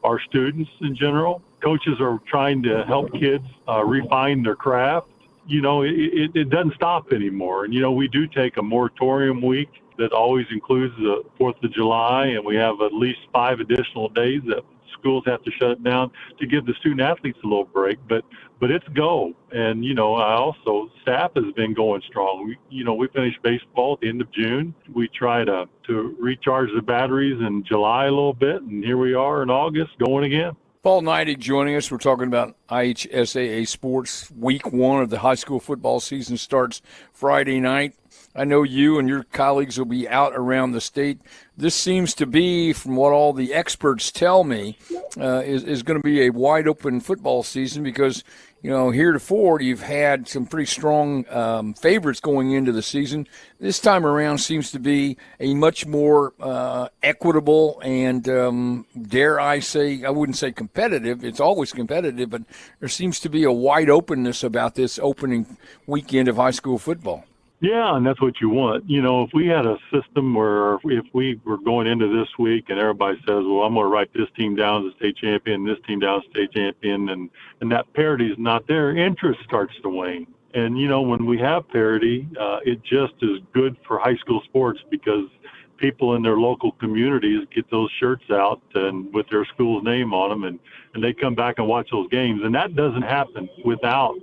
[SPEAKER 16] our students in general, coaches are trying to help kids refine their craft. You know, it doesn't stop anymore. And, you know, we do take a moratorium week that always includes the 4th of July, and we have at least 5 additional days that schools have to shut it down to give the student athletes a little break. But it's go. And, you know, staff has been going strong. We finished baseball at the end of June. We try to recharge the batteries in July a little bit, and here we are in August going again.
[SPEAKER 15] Paul Neidig joining us. We're talking about IHSAA sports. Week 1 of the high school football season starts Friday night. I know you and your colleagues will be out around the state. This seems to be, from what all the experts tell me, is going to be a wide open football season because, you know, heretofore you've had some pretty strong favorites going into the season. This time around seems to be a much more equitable and, dare I say, I wouldn't say competitive. It's always competitive, but there seems to be a wide openness about this opening weekend of high school football.
[SPEAKER 16] Yeah, and that's what you want. You know, if we had a system where if we were going into this week and everybody says, well, I'm going to write this team down as a state champion, this team down as a state champion, and that parity is not there, interest starts to wane. And, you know, when we have parity, it just is good for high school sports because people in their local communities get those shirts out and with their school's name on them, and they come back and watch those games. And that doesn't happen without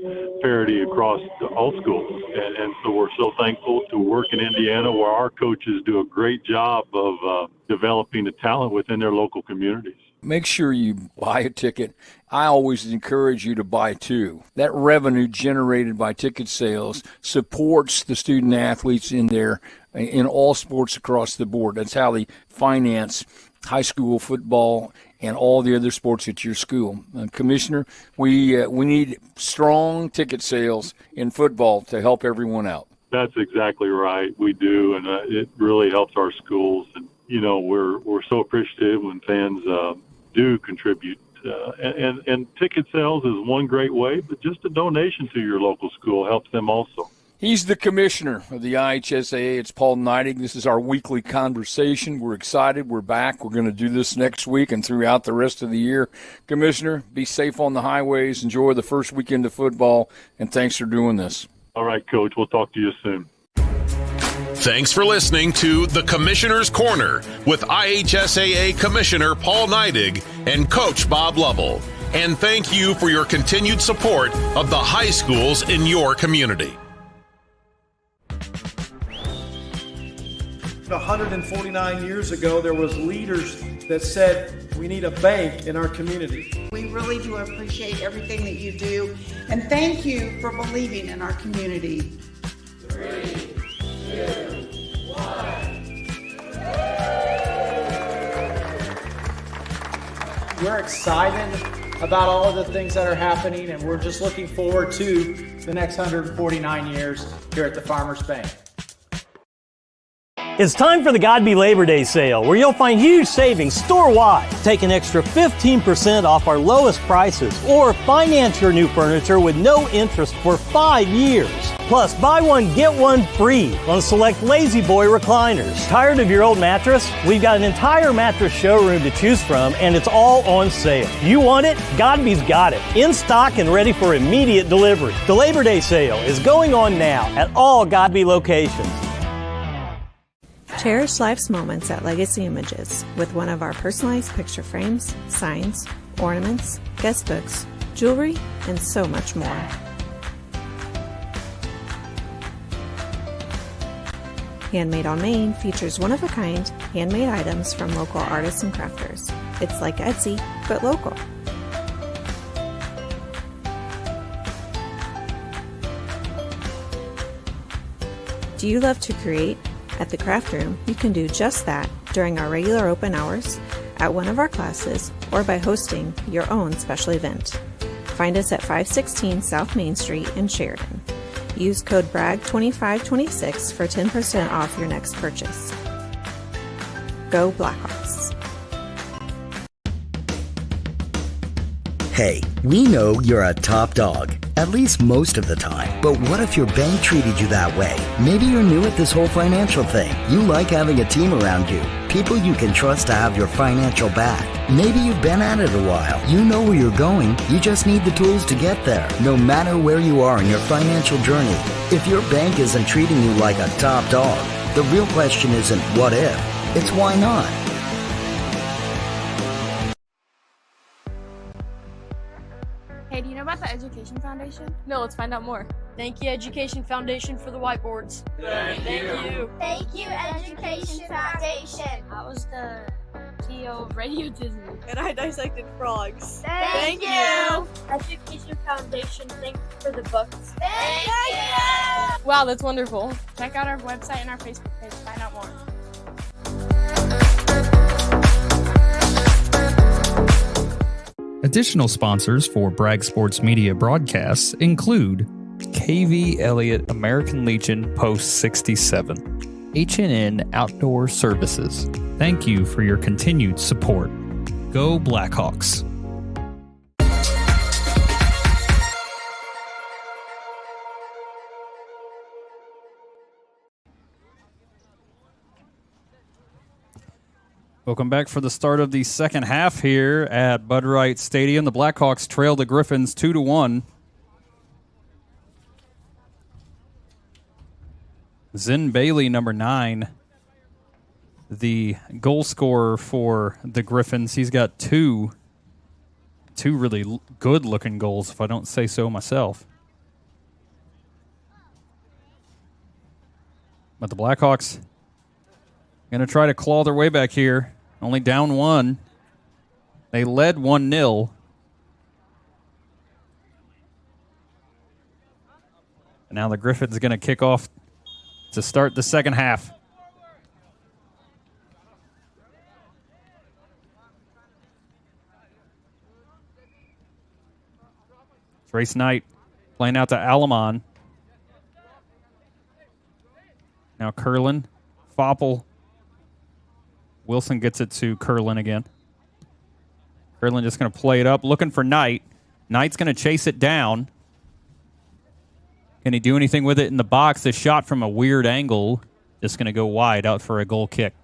[SPEAKER 16] parity across all schools. And so we're so thankful to work in Indiana where our coaches do a great job of developing the talent within their local communities.
[SPEAKER 15] Make sure you buy a ticket. I always encourage you to buy 2. That revenue generated by ticket sales supports the student athletes in all sports across the board. That's how they finance high school football and all the other sports at your school. Commissioner, we need strong ticket sales in football to help everyone out.
[SPEAKER 16] That's exactly right. We do, and it really helps our schools. And, you know, we're so appreciative when fans do contribute. And ticket sales is one great way, but just a donation to your local school helps them also.
[SPEAKER 15] He's the commissioner of the IHSAA. It's Paul Neidig. This is our weekly conversation. We're excited. We're back. We're going to do this next week and throughout the rest of the year. Commissioner, be safe on the highways. Enjoy the first weekend of football, and thanks for doing this.
[SPEAKER 16] All right, Coach. We'll talk to you soon.
[SPEAKER 14] Thanks for listening to The Commissioner's Corner with IHSAA Commissioner Paul Neidig and Coach Bob Lovell. And thank you for your continued support of the high schools in your community.
[SPEAKER 5] 149 years ago, there was leaders that said we need a bank in our community.
[SPEAKER 6] We really do appreciate everything that you do, and thank you for believing in our community.
[SPEAKER 7] 3, 2, 1.
[SPEAKER 5] We're excited about all of the things that are happening, and we're just looking forward to the next 149 years here at the Farmers Bank.
[SPEAKER 4] It's time for the God Be Labor Day sale, where you'll find huge savings store-wide. Take an extra 15% off our lowest prices, or finance your new furniture with no interest for 5 years. Plus, buy one, get one free on select Lazy Boy recliners. Tired of your old mattress? We've got an entire mattress showroom to choose from, and it's all on sale. You want it? Godby's got it. In stock and ready for immediate delivery. The Labor Day sale is going on now at all Godby locations.
[SPEAKER 10] Cherish life's moments at Legacy Images with one of our personalized picture frames, signs, ornaments, guest books, jewelry, and so much more. Handmade on Main features one-of-a-kind handmade items from local artists and crafters. It's like Etsy, but local. Do you love to create? At the Craft Room, you can do just that during our regular open hours, at one of our classes, or by hosting your own special event. Find us at 516 South Main Street in Sheridan. Use code BRAGG2526 for 10% off your next purchase. Go Blackhawks.
[SPEAKER 9] Hey, we know you're a top dog, at least most of the time. But what if your bank treated you that way? Maybe you're new at this whole financial thing. You like having a team around you, people you can trust to have your financial back. Maybe you've been at it a while. You know where you're going. You just need the tools to get there, no matter where you are in your financial journey. If your bank isn't treating you like a top dog, the real question isn't what if, it's why not.
[SPEAKER 11] Hey, do you know about the Education Foundation?
[SPEAKER 12] No, let's find out more. Thank you, Education Foundation, for the whiteboards. Thank you.
[SPEAKER 7] Thank you, Education Foundation.
[SPEAKER 12] I was the CEO of Radio Disney.
[SPEAKER 13] And I dissected frogs.
[SPEAKER 7] Thank you.
[SPEAKER 12] Education Foundation, thank you for the books.
[SPEAKER 7] Thank you.
[SPEAKER 11] Wow, that's wonderful. Check out our website and our Facebook page to find out more.
[SPEAKER 2] Additional sponsors for Bragg Sports Media broadcasts include KV Elliott American Legion Post 67, H&N Outdoor Services. Thank you for your continued support. Go Blackhawks. Welcome back for the start of the second half here at Bud Wright Stadium. The Blackhawks trail the Griffins 2-1. Zen Bailey, number 9, the goal scorer for the Griffins. He's got two really good-looking goals, if I don't say so myself. But the Blackhawks going to try to claw their way back here. Only down 1. They led 1-0. And now the Griffins going to kick off to start the second half. Trace Knight playing out to Alamon. Now Curlin, Foppel. Wilson gets it to Curlin again. Curlin just going to play it up, looking for Knight. Knight's going to chase it down. Can he do anything with it in the box? The shot from a weird angle, just going to go wide out for a goal kick.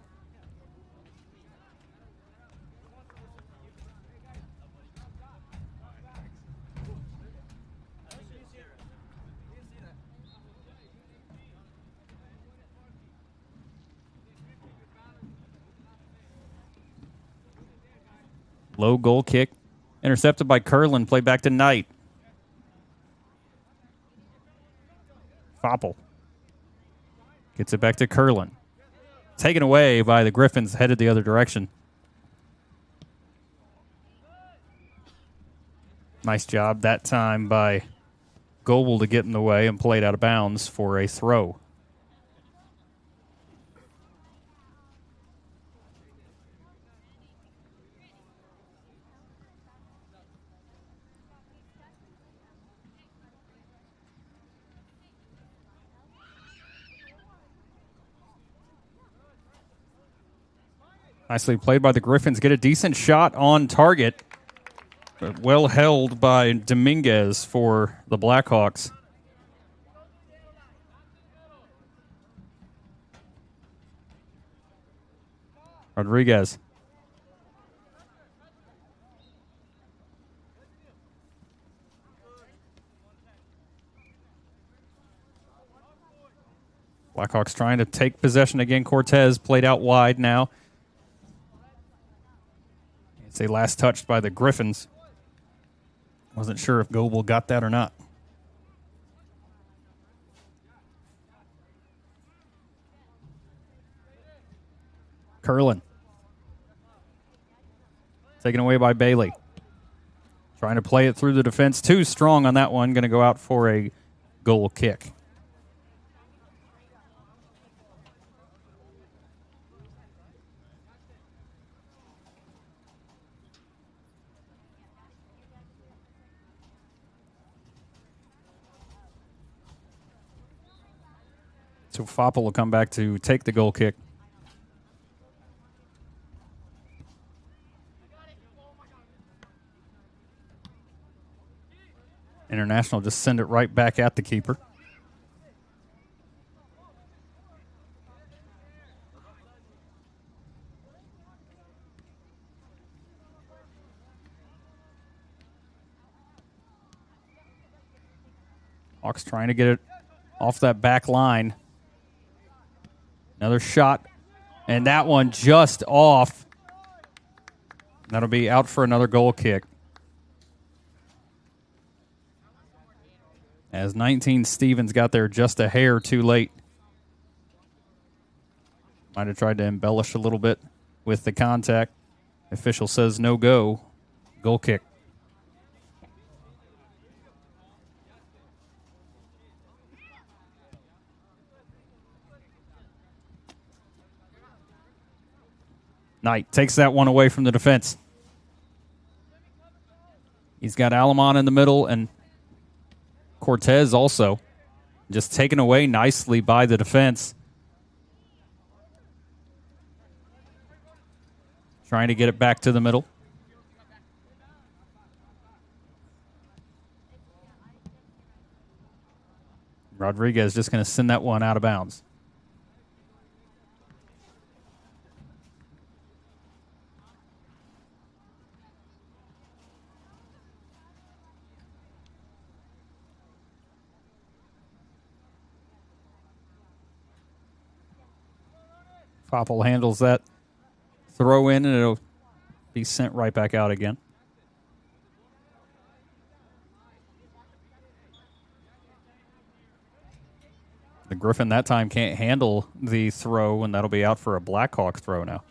[SPEAKER 2] Low goal kick. Intercepted by Curlin. Play back to Knight. Foppel gets it back to Curlin. taken away by the Griffins, headed the other direction. Nice job that time by Goebel to get in the way and played out of bounds for a throw. Nicely played by the Griffins. Get a decent shot on target. But well held by Dominguez for the Blackhawks. Rodriguez. Blackhawks trying to take possession again. Cortez played out wide now. It's a last touched by the Griffins. Wasn't sure if Goebel got that or not. Curlin. Taken away by Bailey. Trying to play it through the defense. Too strong on that one. Going to go out for a goal kick. So Foppel will come back to take the goal kick. International just send it right back at the keeper. Hawks trying to get it off that back line. Another shot, and that one just off. That'll be out for another goal kick. As 19 Stevens got there just a hair too late. Might have tried to embellish a little bit with the contact. Official says no go. Goal kick. Knight takes that one away from the defense. He's got Alamon in the middle and Cortez also. Just taken away nicely by the defense. Trying to get it back to the middle. Rodriguez just going to send that one out of bounds. Foppel handles that throw in, and it'll be sent right back out again. The Griffin that time can't handle the throw, and that'll be out for a Blackhawk throw now.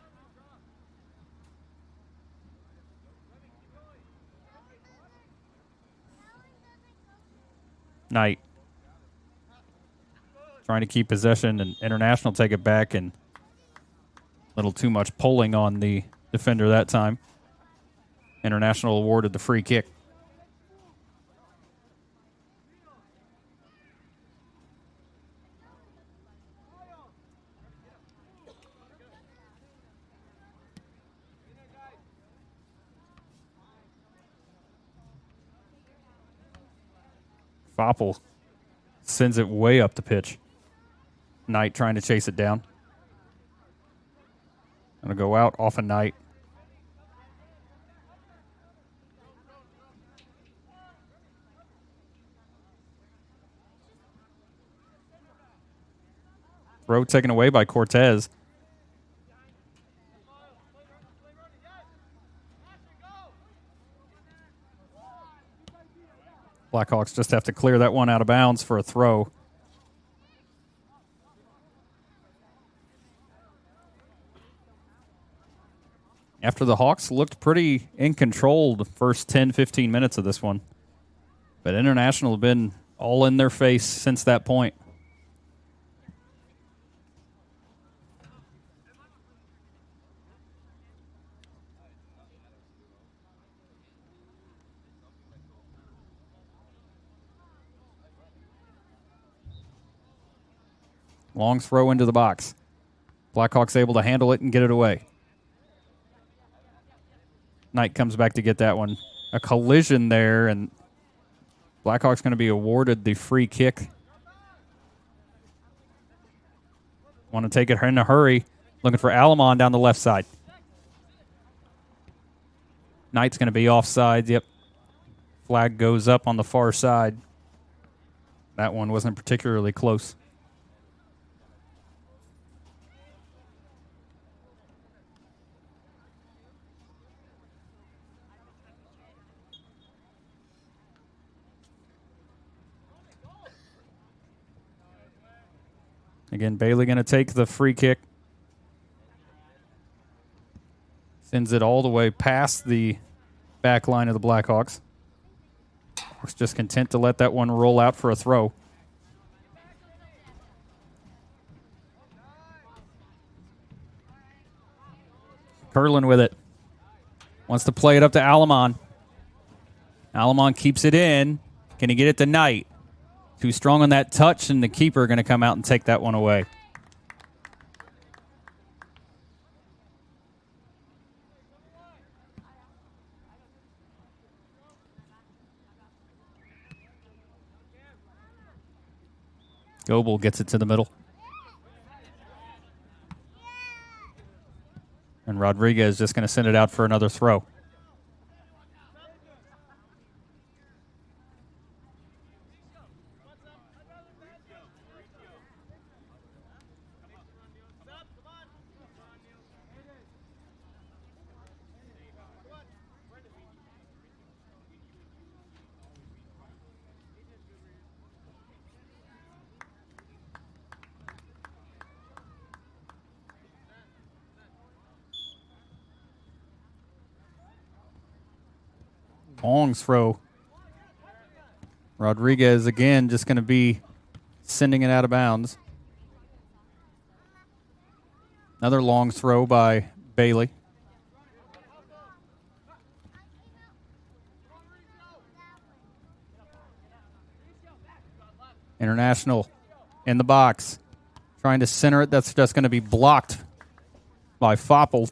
[SPEAKER 2] Knight trying to keep possession, and International take it back, and a little too much pulling on the defender that time. International awarded the free kick. Foppel sends it way up the pitch. Knight trying to chase it down. Going to go out off a Knight. Throw taken away by Cortez. Blackhawks just have to clear that one out of bounds for a throw. after the Hawks looked pretty in control the first 10, 15 minutes of this one. But International have been all in their face since that point. Long throw into the box. Blackhawks able to handle it and get it away. Knight comes back to get that one. A collision there, and Blackhawks going to be awarded the free kick. Want to take it in a hurry. Looking for Alamon down the left side. Knight's going to be offside. Yep. Flag goes up on the far side. That one wasn't particularly close. Again, Bailey going to take the free kick. Sends it all the way past the back line of the Blackhawks. Hawks just content to let that one roll out for a throw. Curlin with it. Wants to play it up to Alamon. Alamon keeps it in. Can he get it to Knight? Too strong on that touch, and the keeper going to come out and take that one away. Goebel gets it to the middle. And Rodriguez just going to send it out for another throw. Long throw. Rodriguez again just going to be sending it out of bounds. Another long throw by Bailey. International in the box. Trying to center it. That's just going to be blocked by Foppel.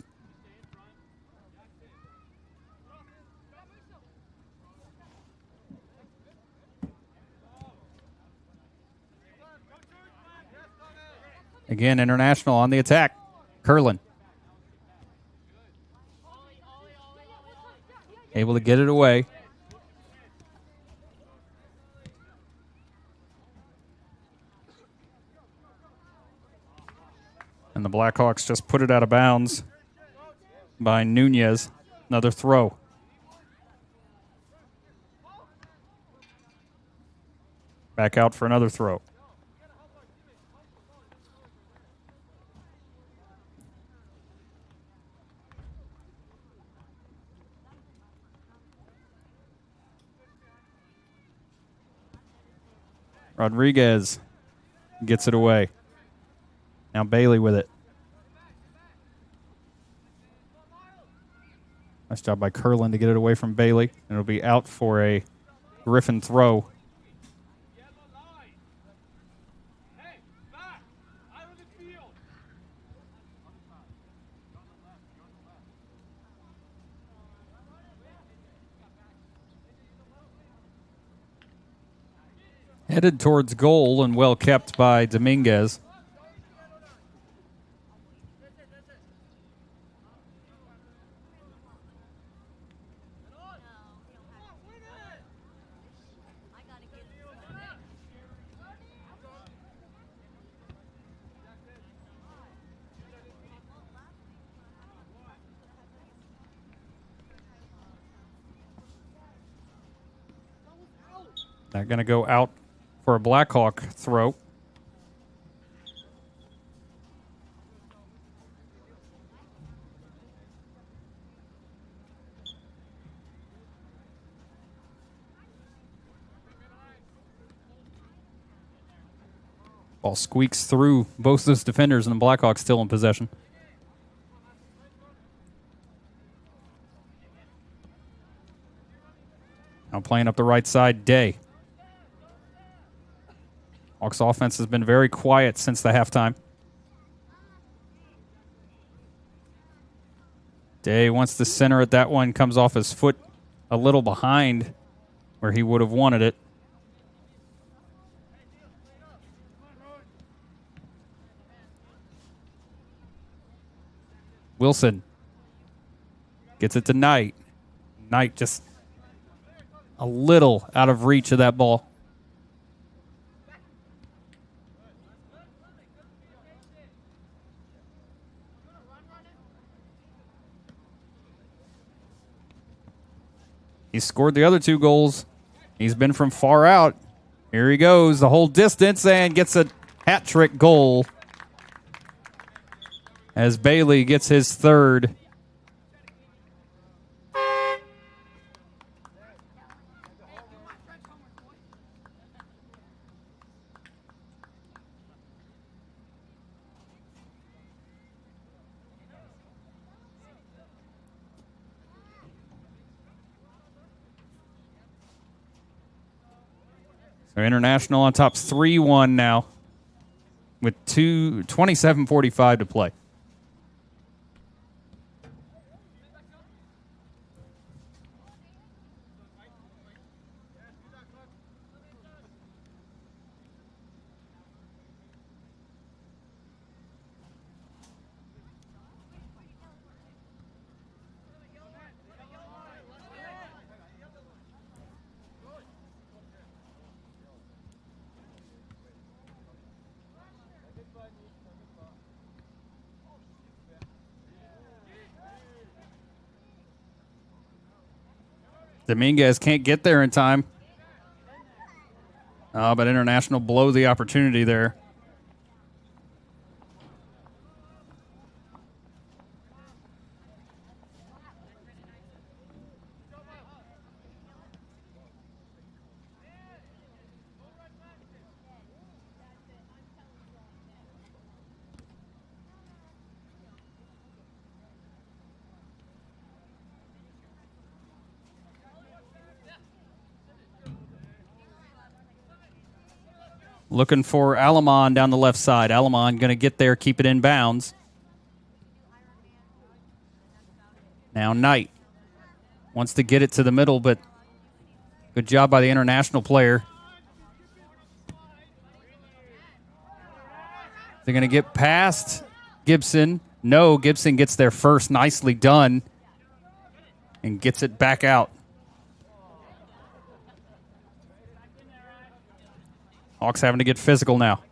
[SPEAKER 2] Again, International on the attack. Curlin. Able to get it away. And the Blackhawks just put it out of bounds by Nunez. Another throw. Back out for another throw. Rodriguez gets it away. Now Bailey with it. Nice job by Curlin to get it away from Bailey. And it'll be out for a Griffin throw. Headed towards goal and well kept by Dominguez. They're going to go out for a Blackhawk throw. Ball squeaks through both those defenders, and the Blackhawks still in possession. Now playing up the right side, Day. Hawks offense has been very quiet since the halftime. Day wants to center at that one, comes off his foot a little behind where he would have wanted it. Wilson gets it to Knight. Knight just a little out of reach of that ball. He scored the other 2 goals. He's been from far out. Here he goes, the whole distance, and gets a hat trick goal as Bailey gets his 3rd. So International on top 3-1 now with 27:45 to play. Dominguez can't get there in time. But International blow the opportunity there. Looking for Alamon down the left side. Alamon going to get there, keep it in bounds. Now Knight wants to get it to the middle, but good job by the International player. They're going to get past Gibson. No, Gibson gets there first. Nicely done. And gets it back out. Hawks having to get physical now.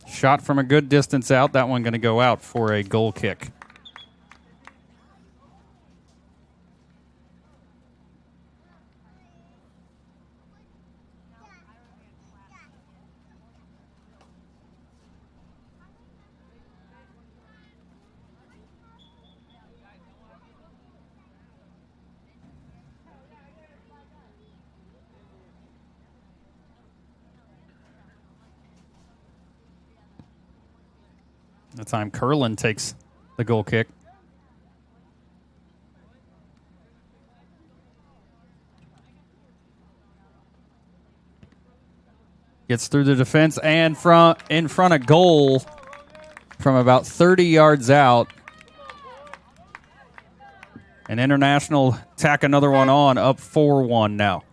[SPEAKER 2] Shot from a good distance out. That one going to go out for a goal kick. The time Curlin takes the goal kick. Gets through the defense and in front of goal from about 30 yards out. And International tack another one on, up 4-1 now.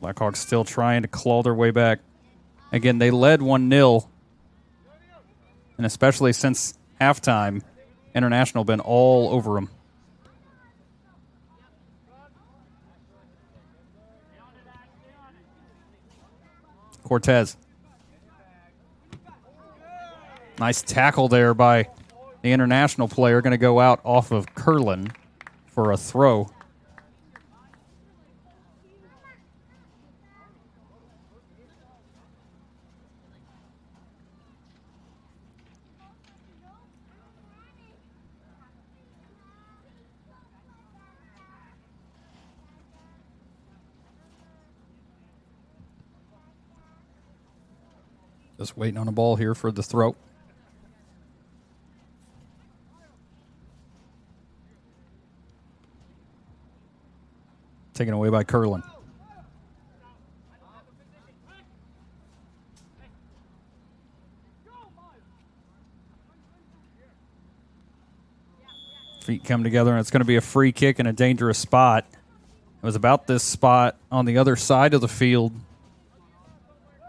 [SPEAKER 2] Blackhawks still trying to claw their way back. Again, they led 1-0. And especially since halftime, International been all over them. Cortez. Nice tackle there by the International player. Going to go out off of Curlin for a throw. Just waiting on the ball here for the throw. Taken away by Curlin. Feet come together, and it's going to be a free kick in a dangerous spot. It was about this spot on the other side of the field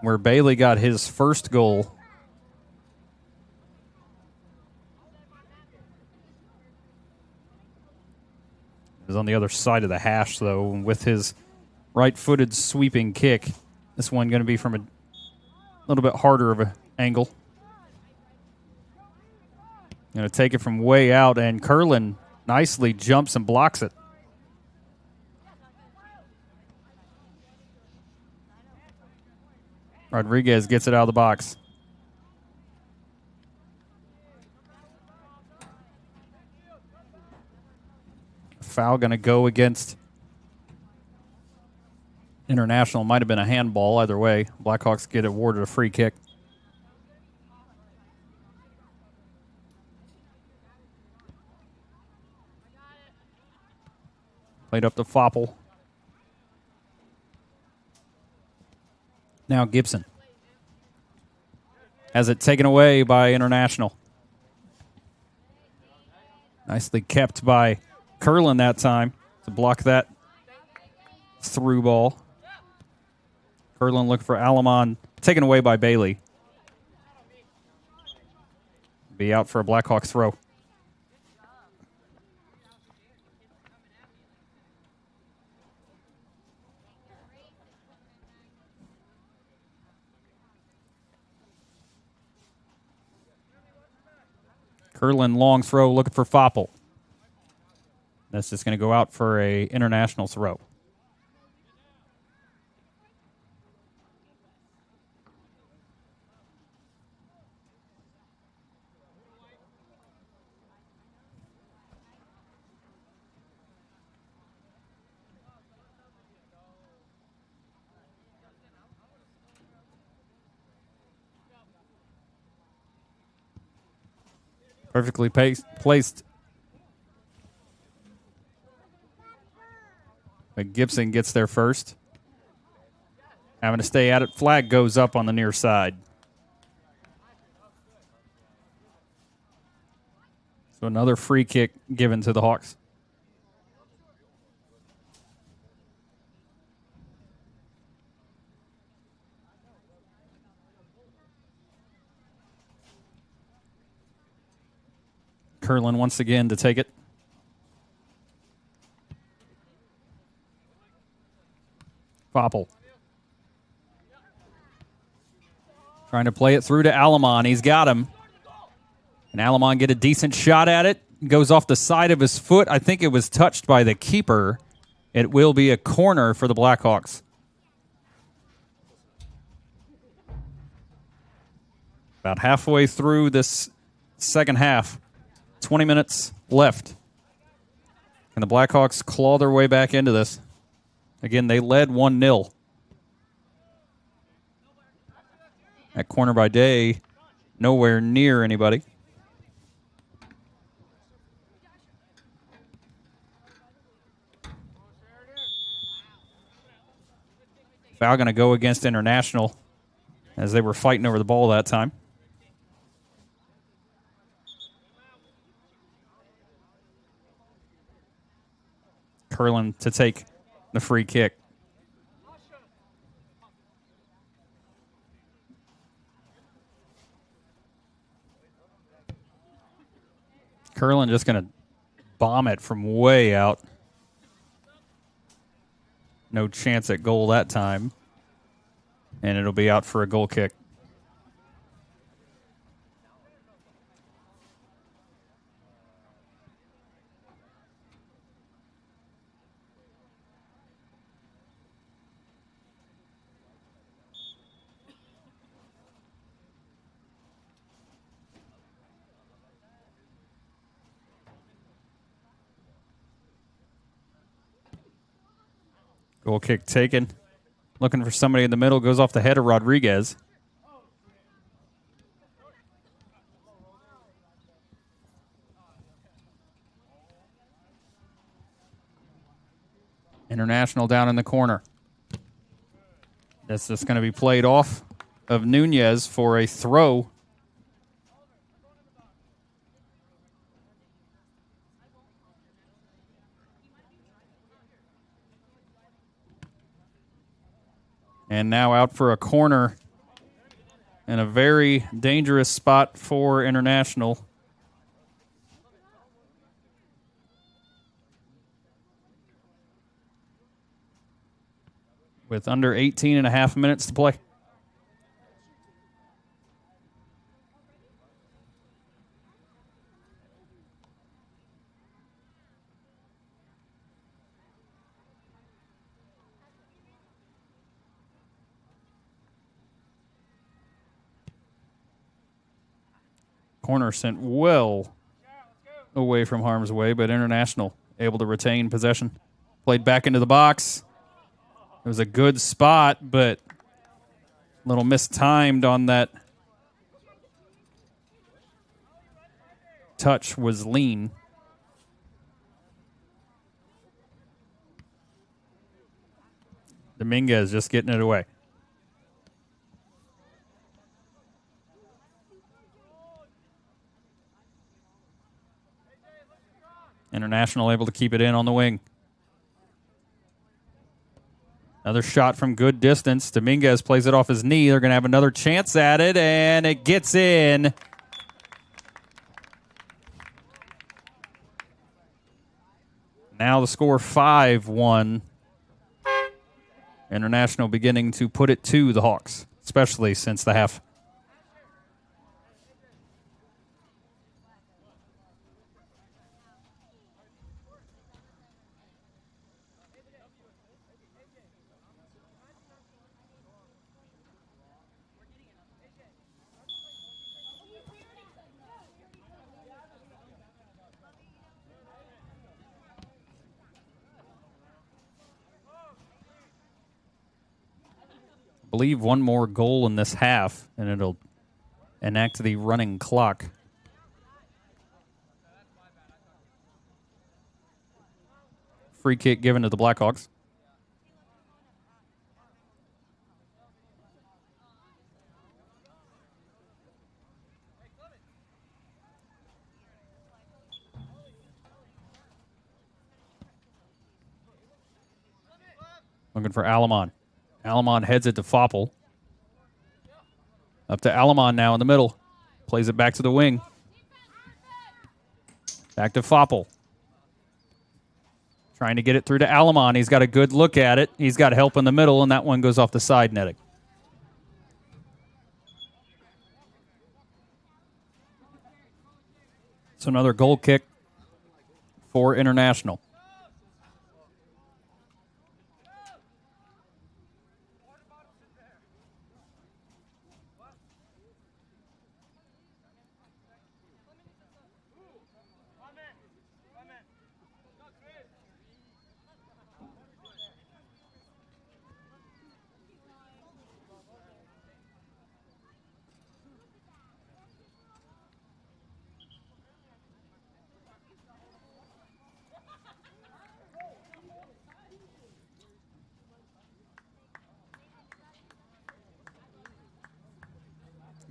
[SPEAKER 2] where Bailey got his first goal. It was on the other side of the hash, though, with his right-footed sweeping kick. This one going to be from a little bit harder of an angle. Going to take it from way out, and Curlin nicely jumps and blocks it. Rodriguez gets it out of the box. Foul going to go against International. Might have been a handball either way. Blackhawks get awarded a free kick. Played up to Foppel. Now Gibson has it taken away by International. Nicely kept by Curlin that time to block that through ball. Curlin looking for Alamon, taken away by Bailey. Be out for a Blackhawks throw. Curlin long throw looking for Foppel. That's just going to go out for a International throw. Perfectly placed. But Gibson gets there first. Having to stay at it. Flag goes up on the near side. So another free kick given to the Hawks. Curlin once again to take it. Foppel. Trying to play it through to Alamon. He's got him. And Alamon get a decent shot at it. Goes off the side of his foot. I think it was touched by the keeper. It will be a corner for the Blackhawks. About halfway through this second half. 20 minutes left. And the Blackhawks claw their way back into this. Again, they led 1-0. That corner by Day, nowhere near anybody. Foul going to go against International as they were fighting over the ball that time. Curlin to take the free kick. Curlin just going to bomb it from way out. No chance at goal that time. And it'll be out for a goal kick. Goal kick taken. Looking for somebody in the middle. Goes off the head of Rodriguez. International down in the corner. That's just going to be played off of Nunez for a throw. And now out for a corner in a very dangerous spot for International. With under 18 and a half minutes to play. Corner sent well away from harm's way, but International able to retain possession. Played back into the box. It was a good spot, but a little mistimed on that. Touch was lean. Dominguez just getting it away. International able to keep it in on the wing. Another shot from good distance. Dominguez plays it off his knee. They're going to have another chance at it, and it gets in. Now the score 5-1. International beginning to put it to the Hawks, especially since the half. I believe one more goal in this half, and it'll enact the running clock. Free kick given to the Blackhawks. Looking for Alamon. Alamon heads it to Foppel. Up to Alamon now in the middle. Plays it back to the wing. Back to Foppel. Trying to get it through to Alamon. He's got a good look at it. He's got help in the middle, and that one goes off the side netting. So another goal kick for International.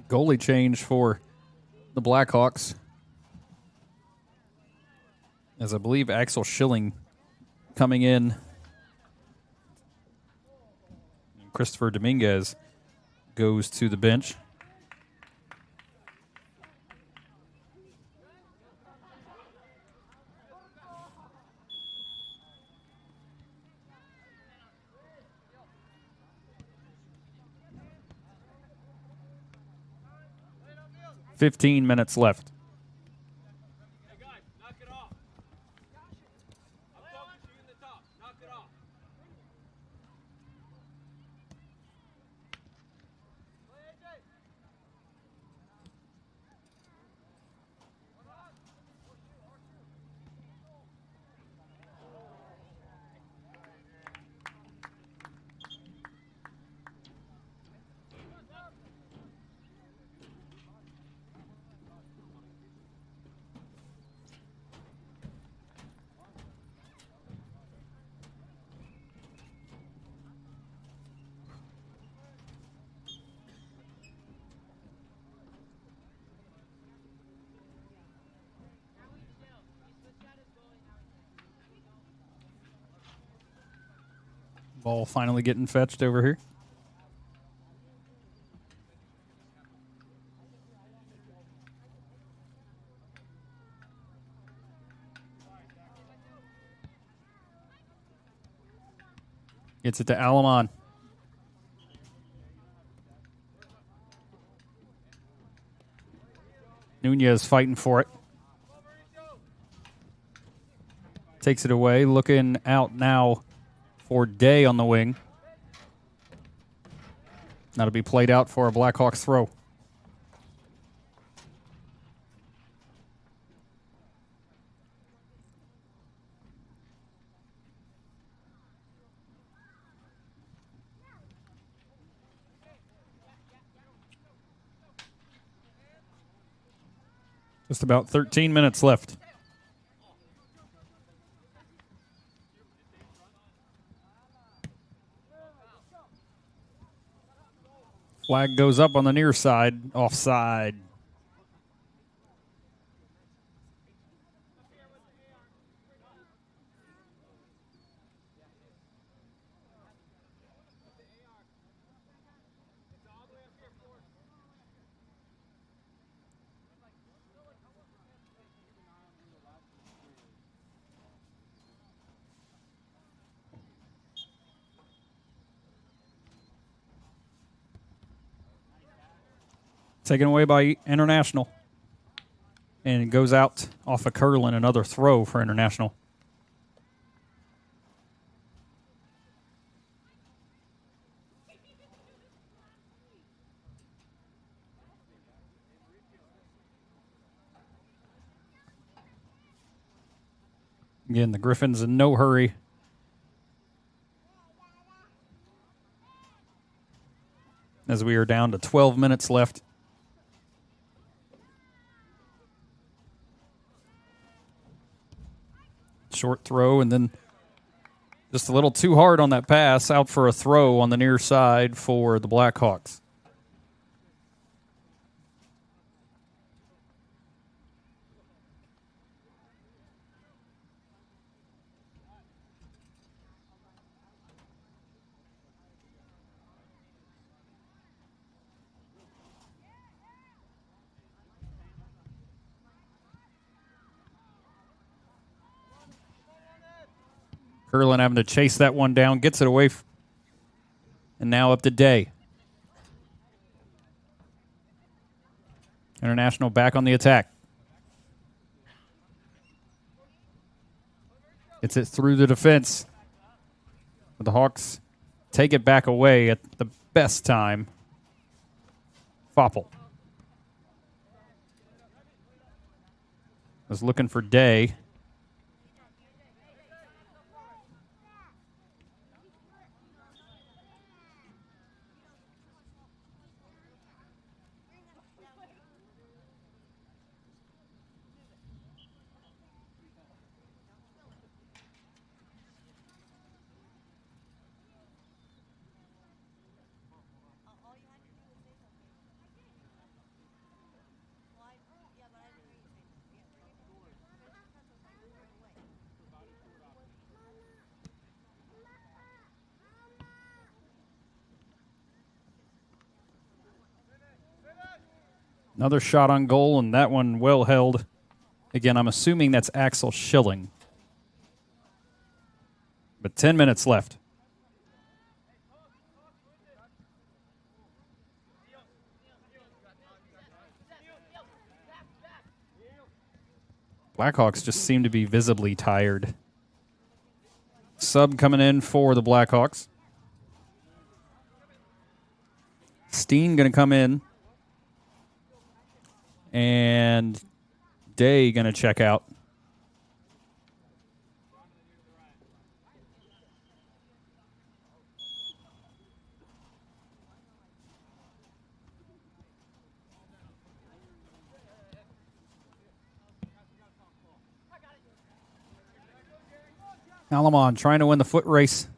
[SPEAKER 2] Goalie change for the Blackhawks. As I believe Axel Schilling coming in. Christopher Dominguez goes to the bench. 15 minutes left. Ball finally getting fetched over here. Gets it to Alamon. Nunez fighting for it. Takes it away. Looking out now for Day on the wing. That'll be played out for a Blackhawks throw. Just about 13 minutes left. Flag goes up on the near side. Offside. Taken away by International. And it goes out off of Curlin, another throw for International. Again, the Griffins in no hurry. As we are down to 12 minutes left. Short throw, and then just a little too hard on that pass. Out for a throw on the near side for the Blackhawks. Curlin having to chase that one down, gets it away. And now up to Day. International back on the attack. Gets it through the defense. But the Hawks take it back away at the best time. Foppel was looking for Day. Another shot on goal, and that one well held. Again, I'm assuming that's Axel Schilling. But 10 minutes left. Blackhawks just seem to be visibly tired. Sub coming in for the Blackhawks. Steen going to come in. And Day going to check out. Alamon trying to win the foot race.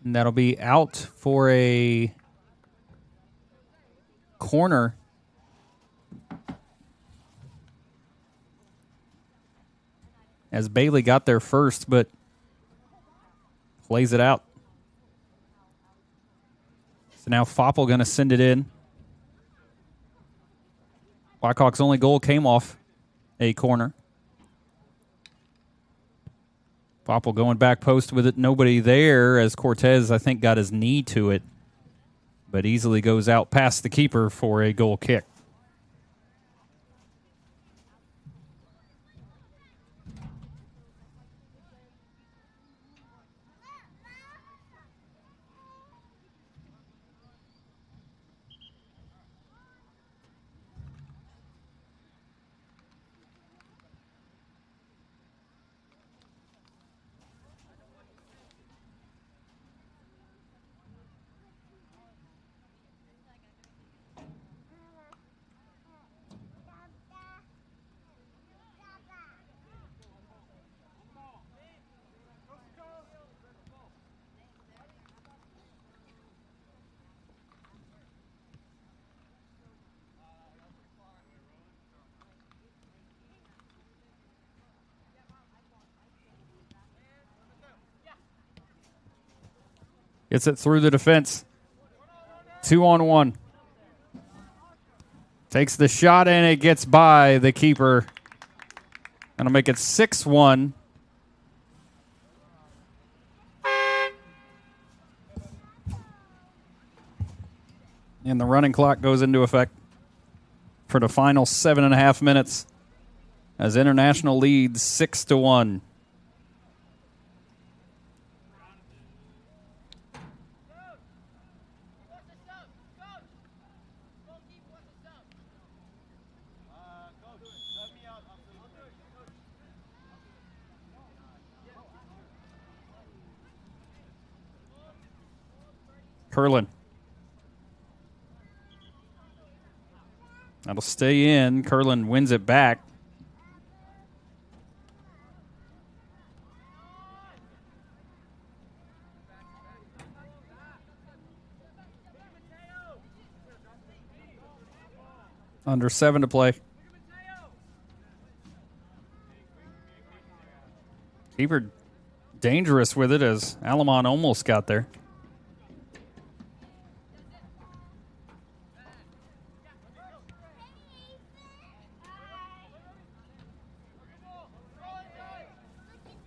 [SPEAKER 2] And that'll be out for a corner. As Bailey got there first, but plays it out. So now Foppel going to send it in. Blackhawks' only goal came off a corner. Foppel going back post with it. Nobody there as Cortez, I think, got his knee to it, but easily goes out past the keeper for a goal kick. Gets it through the defense. 2-on-1. Takes the shot and it gets by the keeper. That'll make it 6-1. And the running clock goes into effect for the final 7.5 minutes as International leads 6-1. Curlin. That'll stay in. Curlin wins it back. Under 7 to play. Keeper dangerous with it as Alamon almost got there.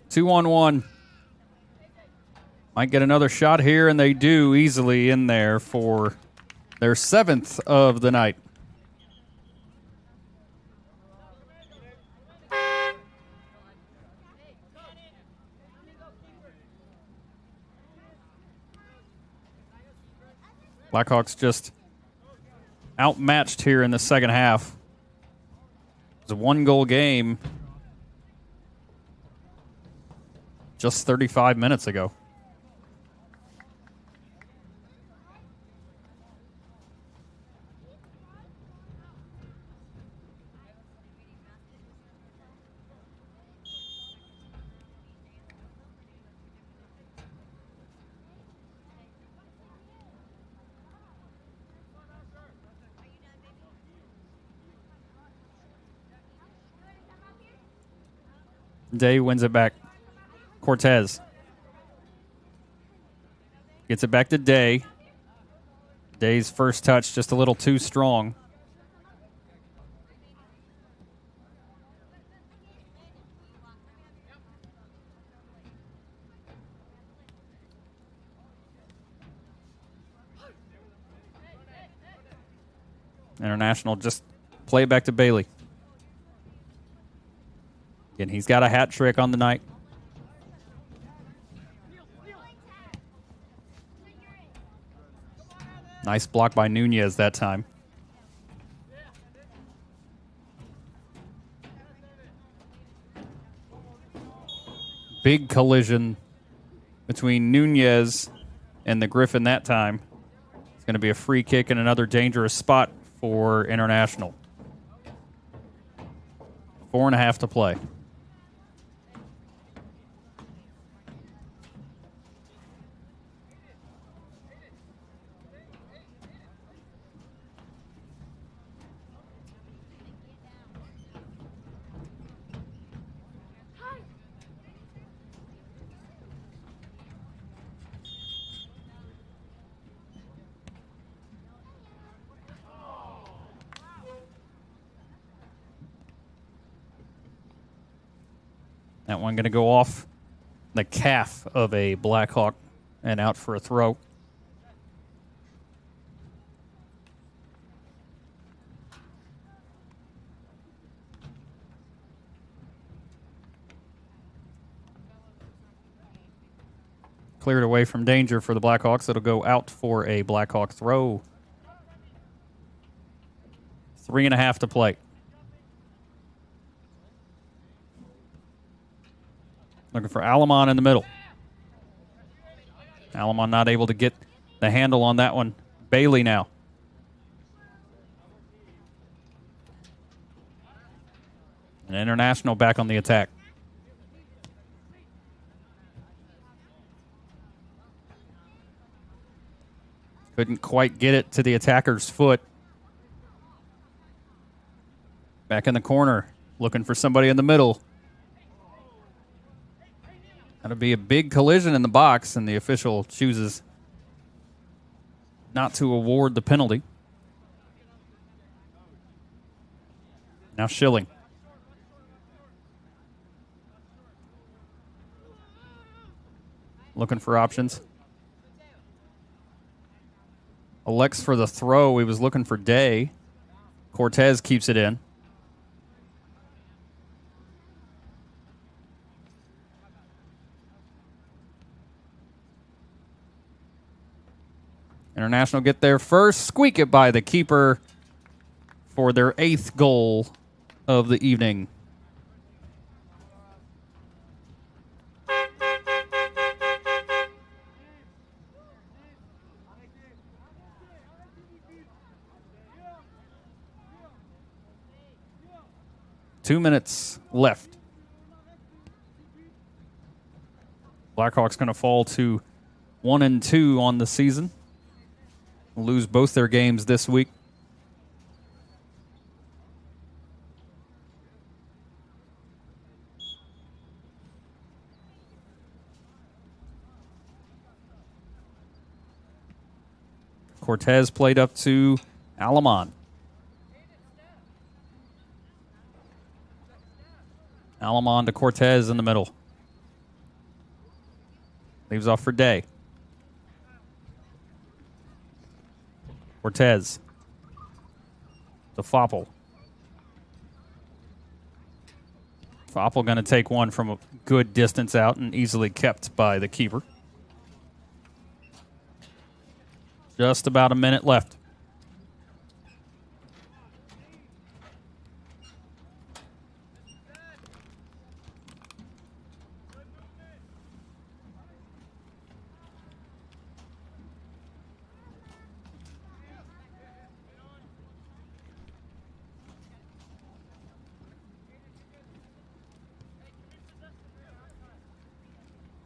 [SPEAKER 2] Two on one. Might get another shot here, and they do easily in there for their 7th of the night. Blackhawks just outmatched here in the second half. It was a 1-goal game just 35 minutes ago. Day wins it back. Cortez gets it back to Day. Day's first touch just a little too strong. International just play it back to Bailey. Again, he's got a hat trick on the night. Nice block by Nunez that time. Big collision between Nunez and the Griffin that time. It's going to be a free kick in another dangerous spot for International. 4.5 to play. That one going to go off the calf of a Blackhawk and out for a throw. Cleared away from danger for the Blackhawks. It'll go out for a Blackhawk throw. 3.5 to play. Looking for Alamon in the middle. Alamon not able to get the handle on that one. Bailey now. An International back on the attack. Couldn't quite get it to the attacker's foot. Back in the corner, looking for somebody in the middle. That'll be a big collision in the box, and the official chooses not to award the penalty. Now Schilling. Looking for options. Elects for the throw. He was looking for Day. Cortez keeps it in. International get there first. Squeak it by the keeper for their 8th goal of the evening. Two minutes left. Blackhawks going to fall to 1-2 on the season. Lose both their games this week. Cortez played up to Alamon. Alamon to Cortez in the middle. Leaves off for Day. Cortez to Foppel. Foppel going to take one from a good distance out and easily kept by the keeper. Just about a minute left.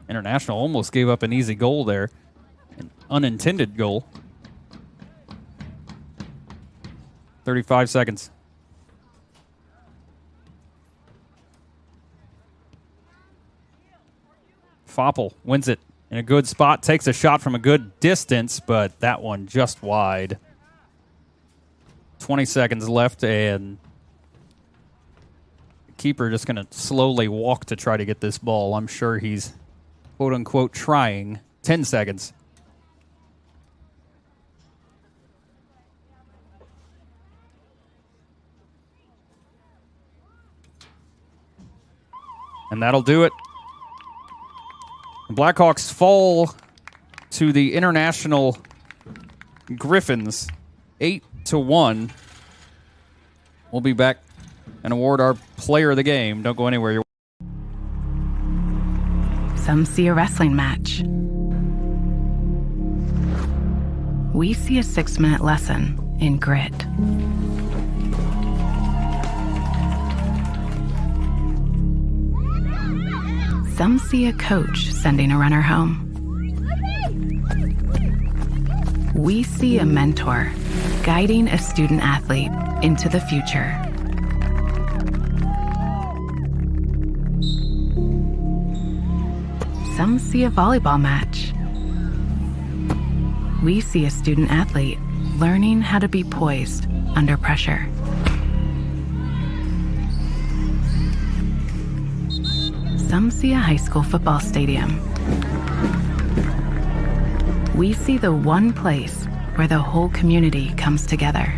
[SPEAKER 2] International almost gave up an easy goal there. An unintended goal. 35 seconds. Foppel wins it in a good spot. Takes a shot from a good distance, but that one just wide. 20 seconds left, and the keeper just going to slowly walk to try to get this ball. I'm sure he's quote-unquote trying. 10 seconds. And that'll do it. The Blackhawks fall to the International Griffins 8-1. We'll be back and award our player of the game. Don't go anywhere.
[SPEAKER 1] Some see a wrestling match. We see a 6-minute lesson in grit. Some see a coach sending a runner home. We see a mentor guiding a student athlete into the future. Some see a volleyball match. We see a student athlete learning how to be poised under pressure. Some see a high school football stadium. We see the one place where the whole community comes together.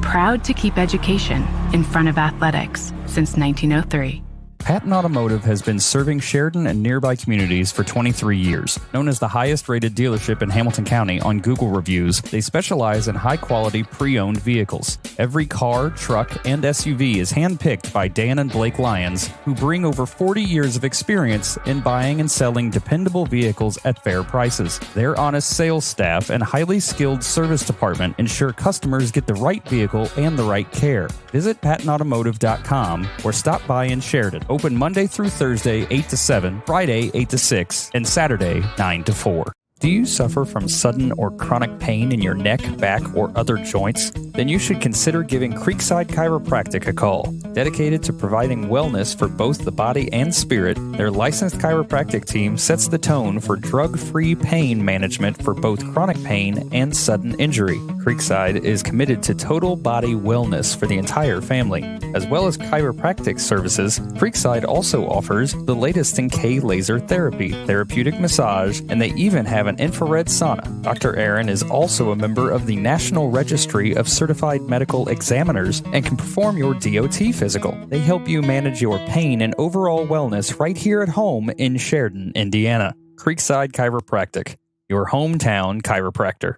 [SPEAKER 1] Proud to keep education in front of athletics since 1903.
[SPEAKER 2] Patton Automotive has been serving Sheridan and nearby communities for 23 years. Known as the highest-rated dealership in Hamilton County on Google reviews, they specialize in high-quality pre-owned vehicles. Every car, truck, and SUV is hand-picked by Dan and Blake Lyons, who bring over 40 years of experience in buying and selling dependable vehicles at fair prices. Their honest sales staff and highly skilled service department ensure customers get the right vehicle and the right care. Visit PattonAutomotive.com or stop by in Sheridan. Open Monday through Thursday, 8 to 7, Friday, 8 to 6, and Saturday, 9 to 4. Do you suffer from sudden or chronic pain in your neck, back, or other joints? Then you should consider giving Creekside Chiropractic a call. Dedicated to providing wellness for both the body and spirit, their licensed chiropractic team sets the tone for drug-free pain management for both chronic pain and sudden injury. Creekside is committed to total body wellness for the entire family. As well as chiropractic services, Creekside also offers the latest in K laser therapy, therapeutic massage, and they even have an infrared sauna. Dr. Aaron is also a member of the National Registry of Certified Medical Examiners and can perform your DOT physical. They help you manage your pain and overall wellness right here at home in Sheridan, Indiana. Creekside Chiropractic, your hometown chiropractor.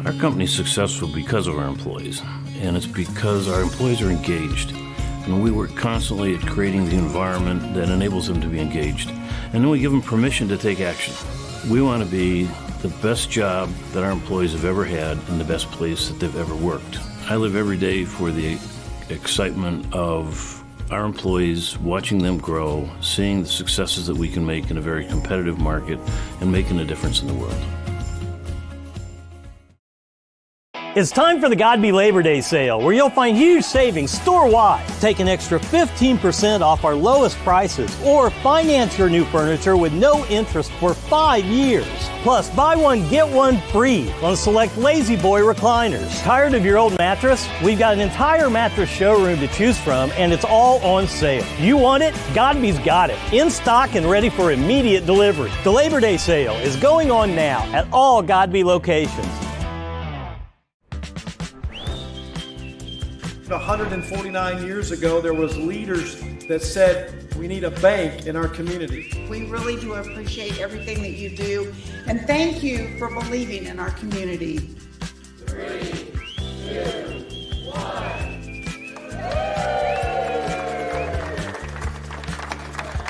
[SPEAKER 3] Our company is successful because of our employees, and it's because our employees are engaged. And we work constantly at creating the environment that enables them to be engaged. And then we give them permission to take action. We want to be the best job that our employees have ever had and the best place that they've ever worked. I live every day for the excitement of our employees, watching them grow, seeing the successes that we can make in a very competitive market, and making a difference in the world.
[SPEAKER 4] It's time for the God Be Labor Day sale, where you'll find huge savings store-wide. Take an extra 15% off our lowest prices, or finance your new furniture with no interest for 5 years. Plus, buy one, get one free on select Lazy Boy recliners. Tired of your old mattress? We've got an entire mattress showroom to choose from, and it's all on sale. You want it? Godby's got it. In stock and ready for immediate delivery. The Labor Day sale is going on now at all Godby locations.
[SPEAKER 17] 149 years ago, there was leaders that said we need a bank in our community.
[SPEAKER 6] We really do appreciate everything that you do, and thank you for believing in our community.
[SPEAKER 7] 3, 2,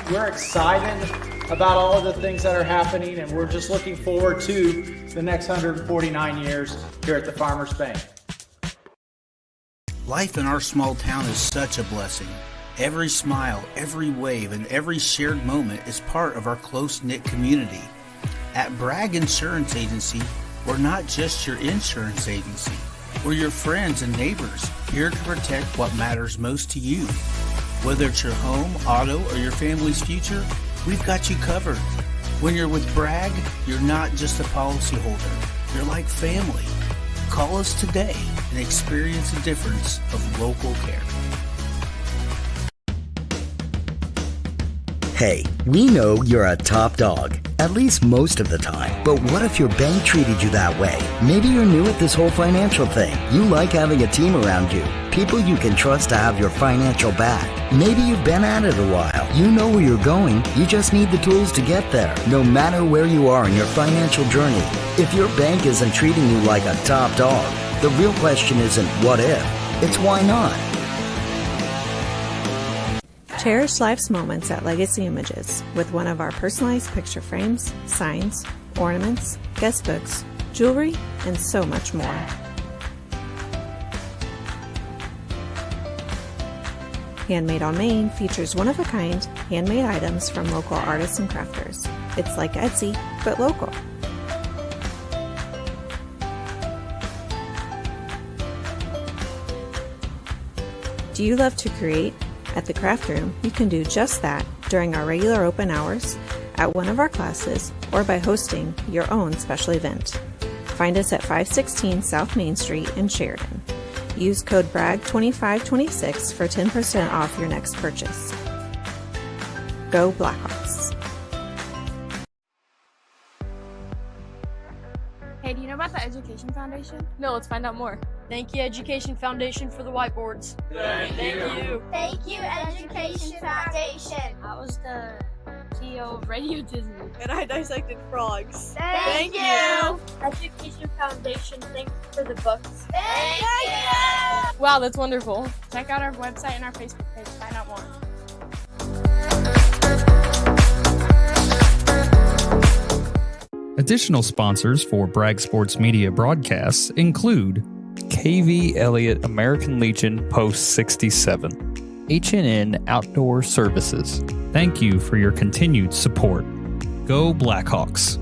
[SPEAKER 7] 1.
[SPEAKER 5] We're excited about all of the things that are happening, and we're just looking forward to the next 149 years here at the Farmers Bank.
[SPEAKER 8] Life in our small town is such a blessing. Every smile, every wave, and every shared moment is part of our close-knit community. At Bragg Insurance Agency, we're not just your insurance agency. We're your friends and neighbors, here to protect what matters most to you. Whether it's your home, auto, or your family's future, we've got you covered. When you're with Bragg, you're not just a policyholder. You're like family. Call us today and experience the difference of local care.
[SPEAKER 9] Hey, we know you're a top dog, at least most of the time. But what if your bank treated you that way? Maybe you're new at this whole financial thing. You like having a team around you. people you can trust to have your financial back. Maybe you've been at it a while. You know where you're going. You just need the tools to get there, no matter where you are in your financial journey. If your bank isn't treating you like a top dog, the real question isn't what if, it's why not.
[SPEAKER 10] Cherish life's moments at Legacy Images with one of our personalized picture frames, signs, ornaments, guest books, jewelry, and so much more. Handmade on Main features one-of-a-kind handmade items from local artists and crafters. It's like Etsy, but local. Do you love to create? At the Craft Room, you can do just that during our regular open hours, at one of our classes, or by hosting your own special event. Find us at 516 South Main Street in Sheridan. Use code BRAGG2526 for 10% off your next purchase. Go Blackhawks!
[SPEAKER 11] Hey, do you know about the Education Foundation?
[SPEAKER 12] No, let's find out more. Thank you, Education Foundation, for the whiteboards. Thank you.
[SPEAKER 7] Thank you, Education Foundation.
[SPEAKER 11] I was the CEO of Radio Disney.
[SPEAKER 13] And I dissected frogs.
[SPEAKER 7] Thank you.
[SPEAKER 12] Education Foundation, thanks for the books.
[SPEAKER 7] Thank you.
[SPEAKER 12] Wow, that's wonderful.
[SPEAKER 11] Check out our website and our Facebook page to find out more.
[SPEAKER 2] Additional sponsors for Bragg Sports Media broadcasts include KV Elliott American Legion Post 67, H&N Outdoor Services. Thank you for your continued support. Go Blackhawks!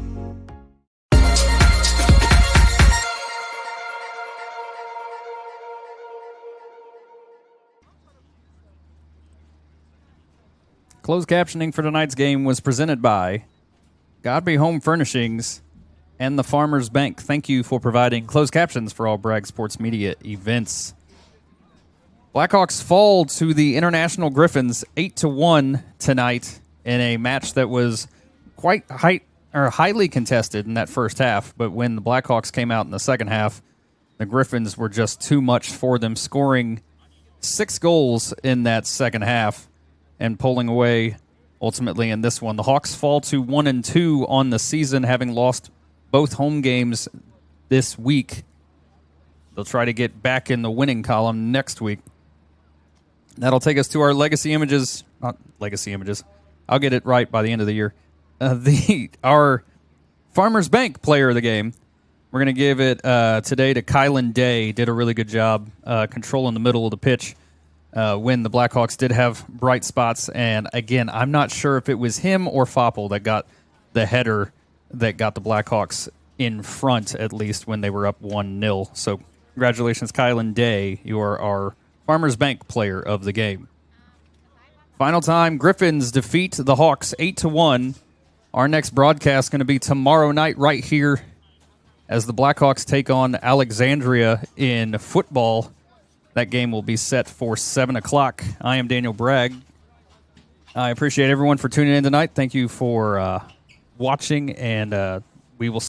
[SPEAKER 2] Closed captioning for tonight's game was presented by Godby Home Furnishings and the Farmers Bank. Thank you for providing closed captions for all Bragg Sports Media events. Blackhawks fall to the International Griffins 8-1 tonight in a match that was quite highly contested in that first half. But when the Blackhawks came out in the second half, the Griffins were just too much for them, scoring 6 goals in that second half and pulling away ultimately in this one. The Hawks fall to 1-2 on the season, having lost both home games this week. They'll try to get back in the winning column next week. That'll take us to our Legacy Images. Not Legacy Images. I'll get it right by the end of the year. Our Farmers Bank player of the game. We're going to give it today to Kylan Day. Did a really good job controlling the middle of the pitch when the Blackhawks did have bright spots. And again, I'm not sure if it was him or Foppel that got the header that got the Blackhawks in front, at least when they were up 1-0. So congratulations, Kylan Day. You are our Farmers Bank player of the game. Final time, Griffins defeat the Hawks 8-1. Our next broadcast is going to be tomorrow night right here as the Blackhawks take on Alexandria in football. That game will be set for 7 o'clock. I am Daniel Bragg. I appreciate everyone for tuning in tonight. Thank you for watching, and we will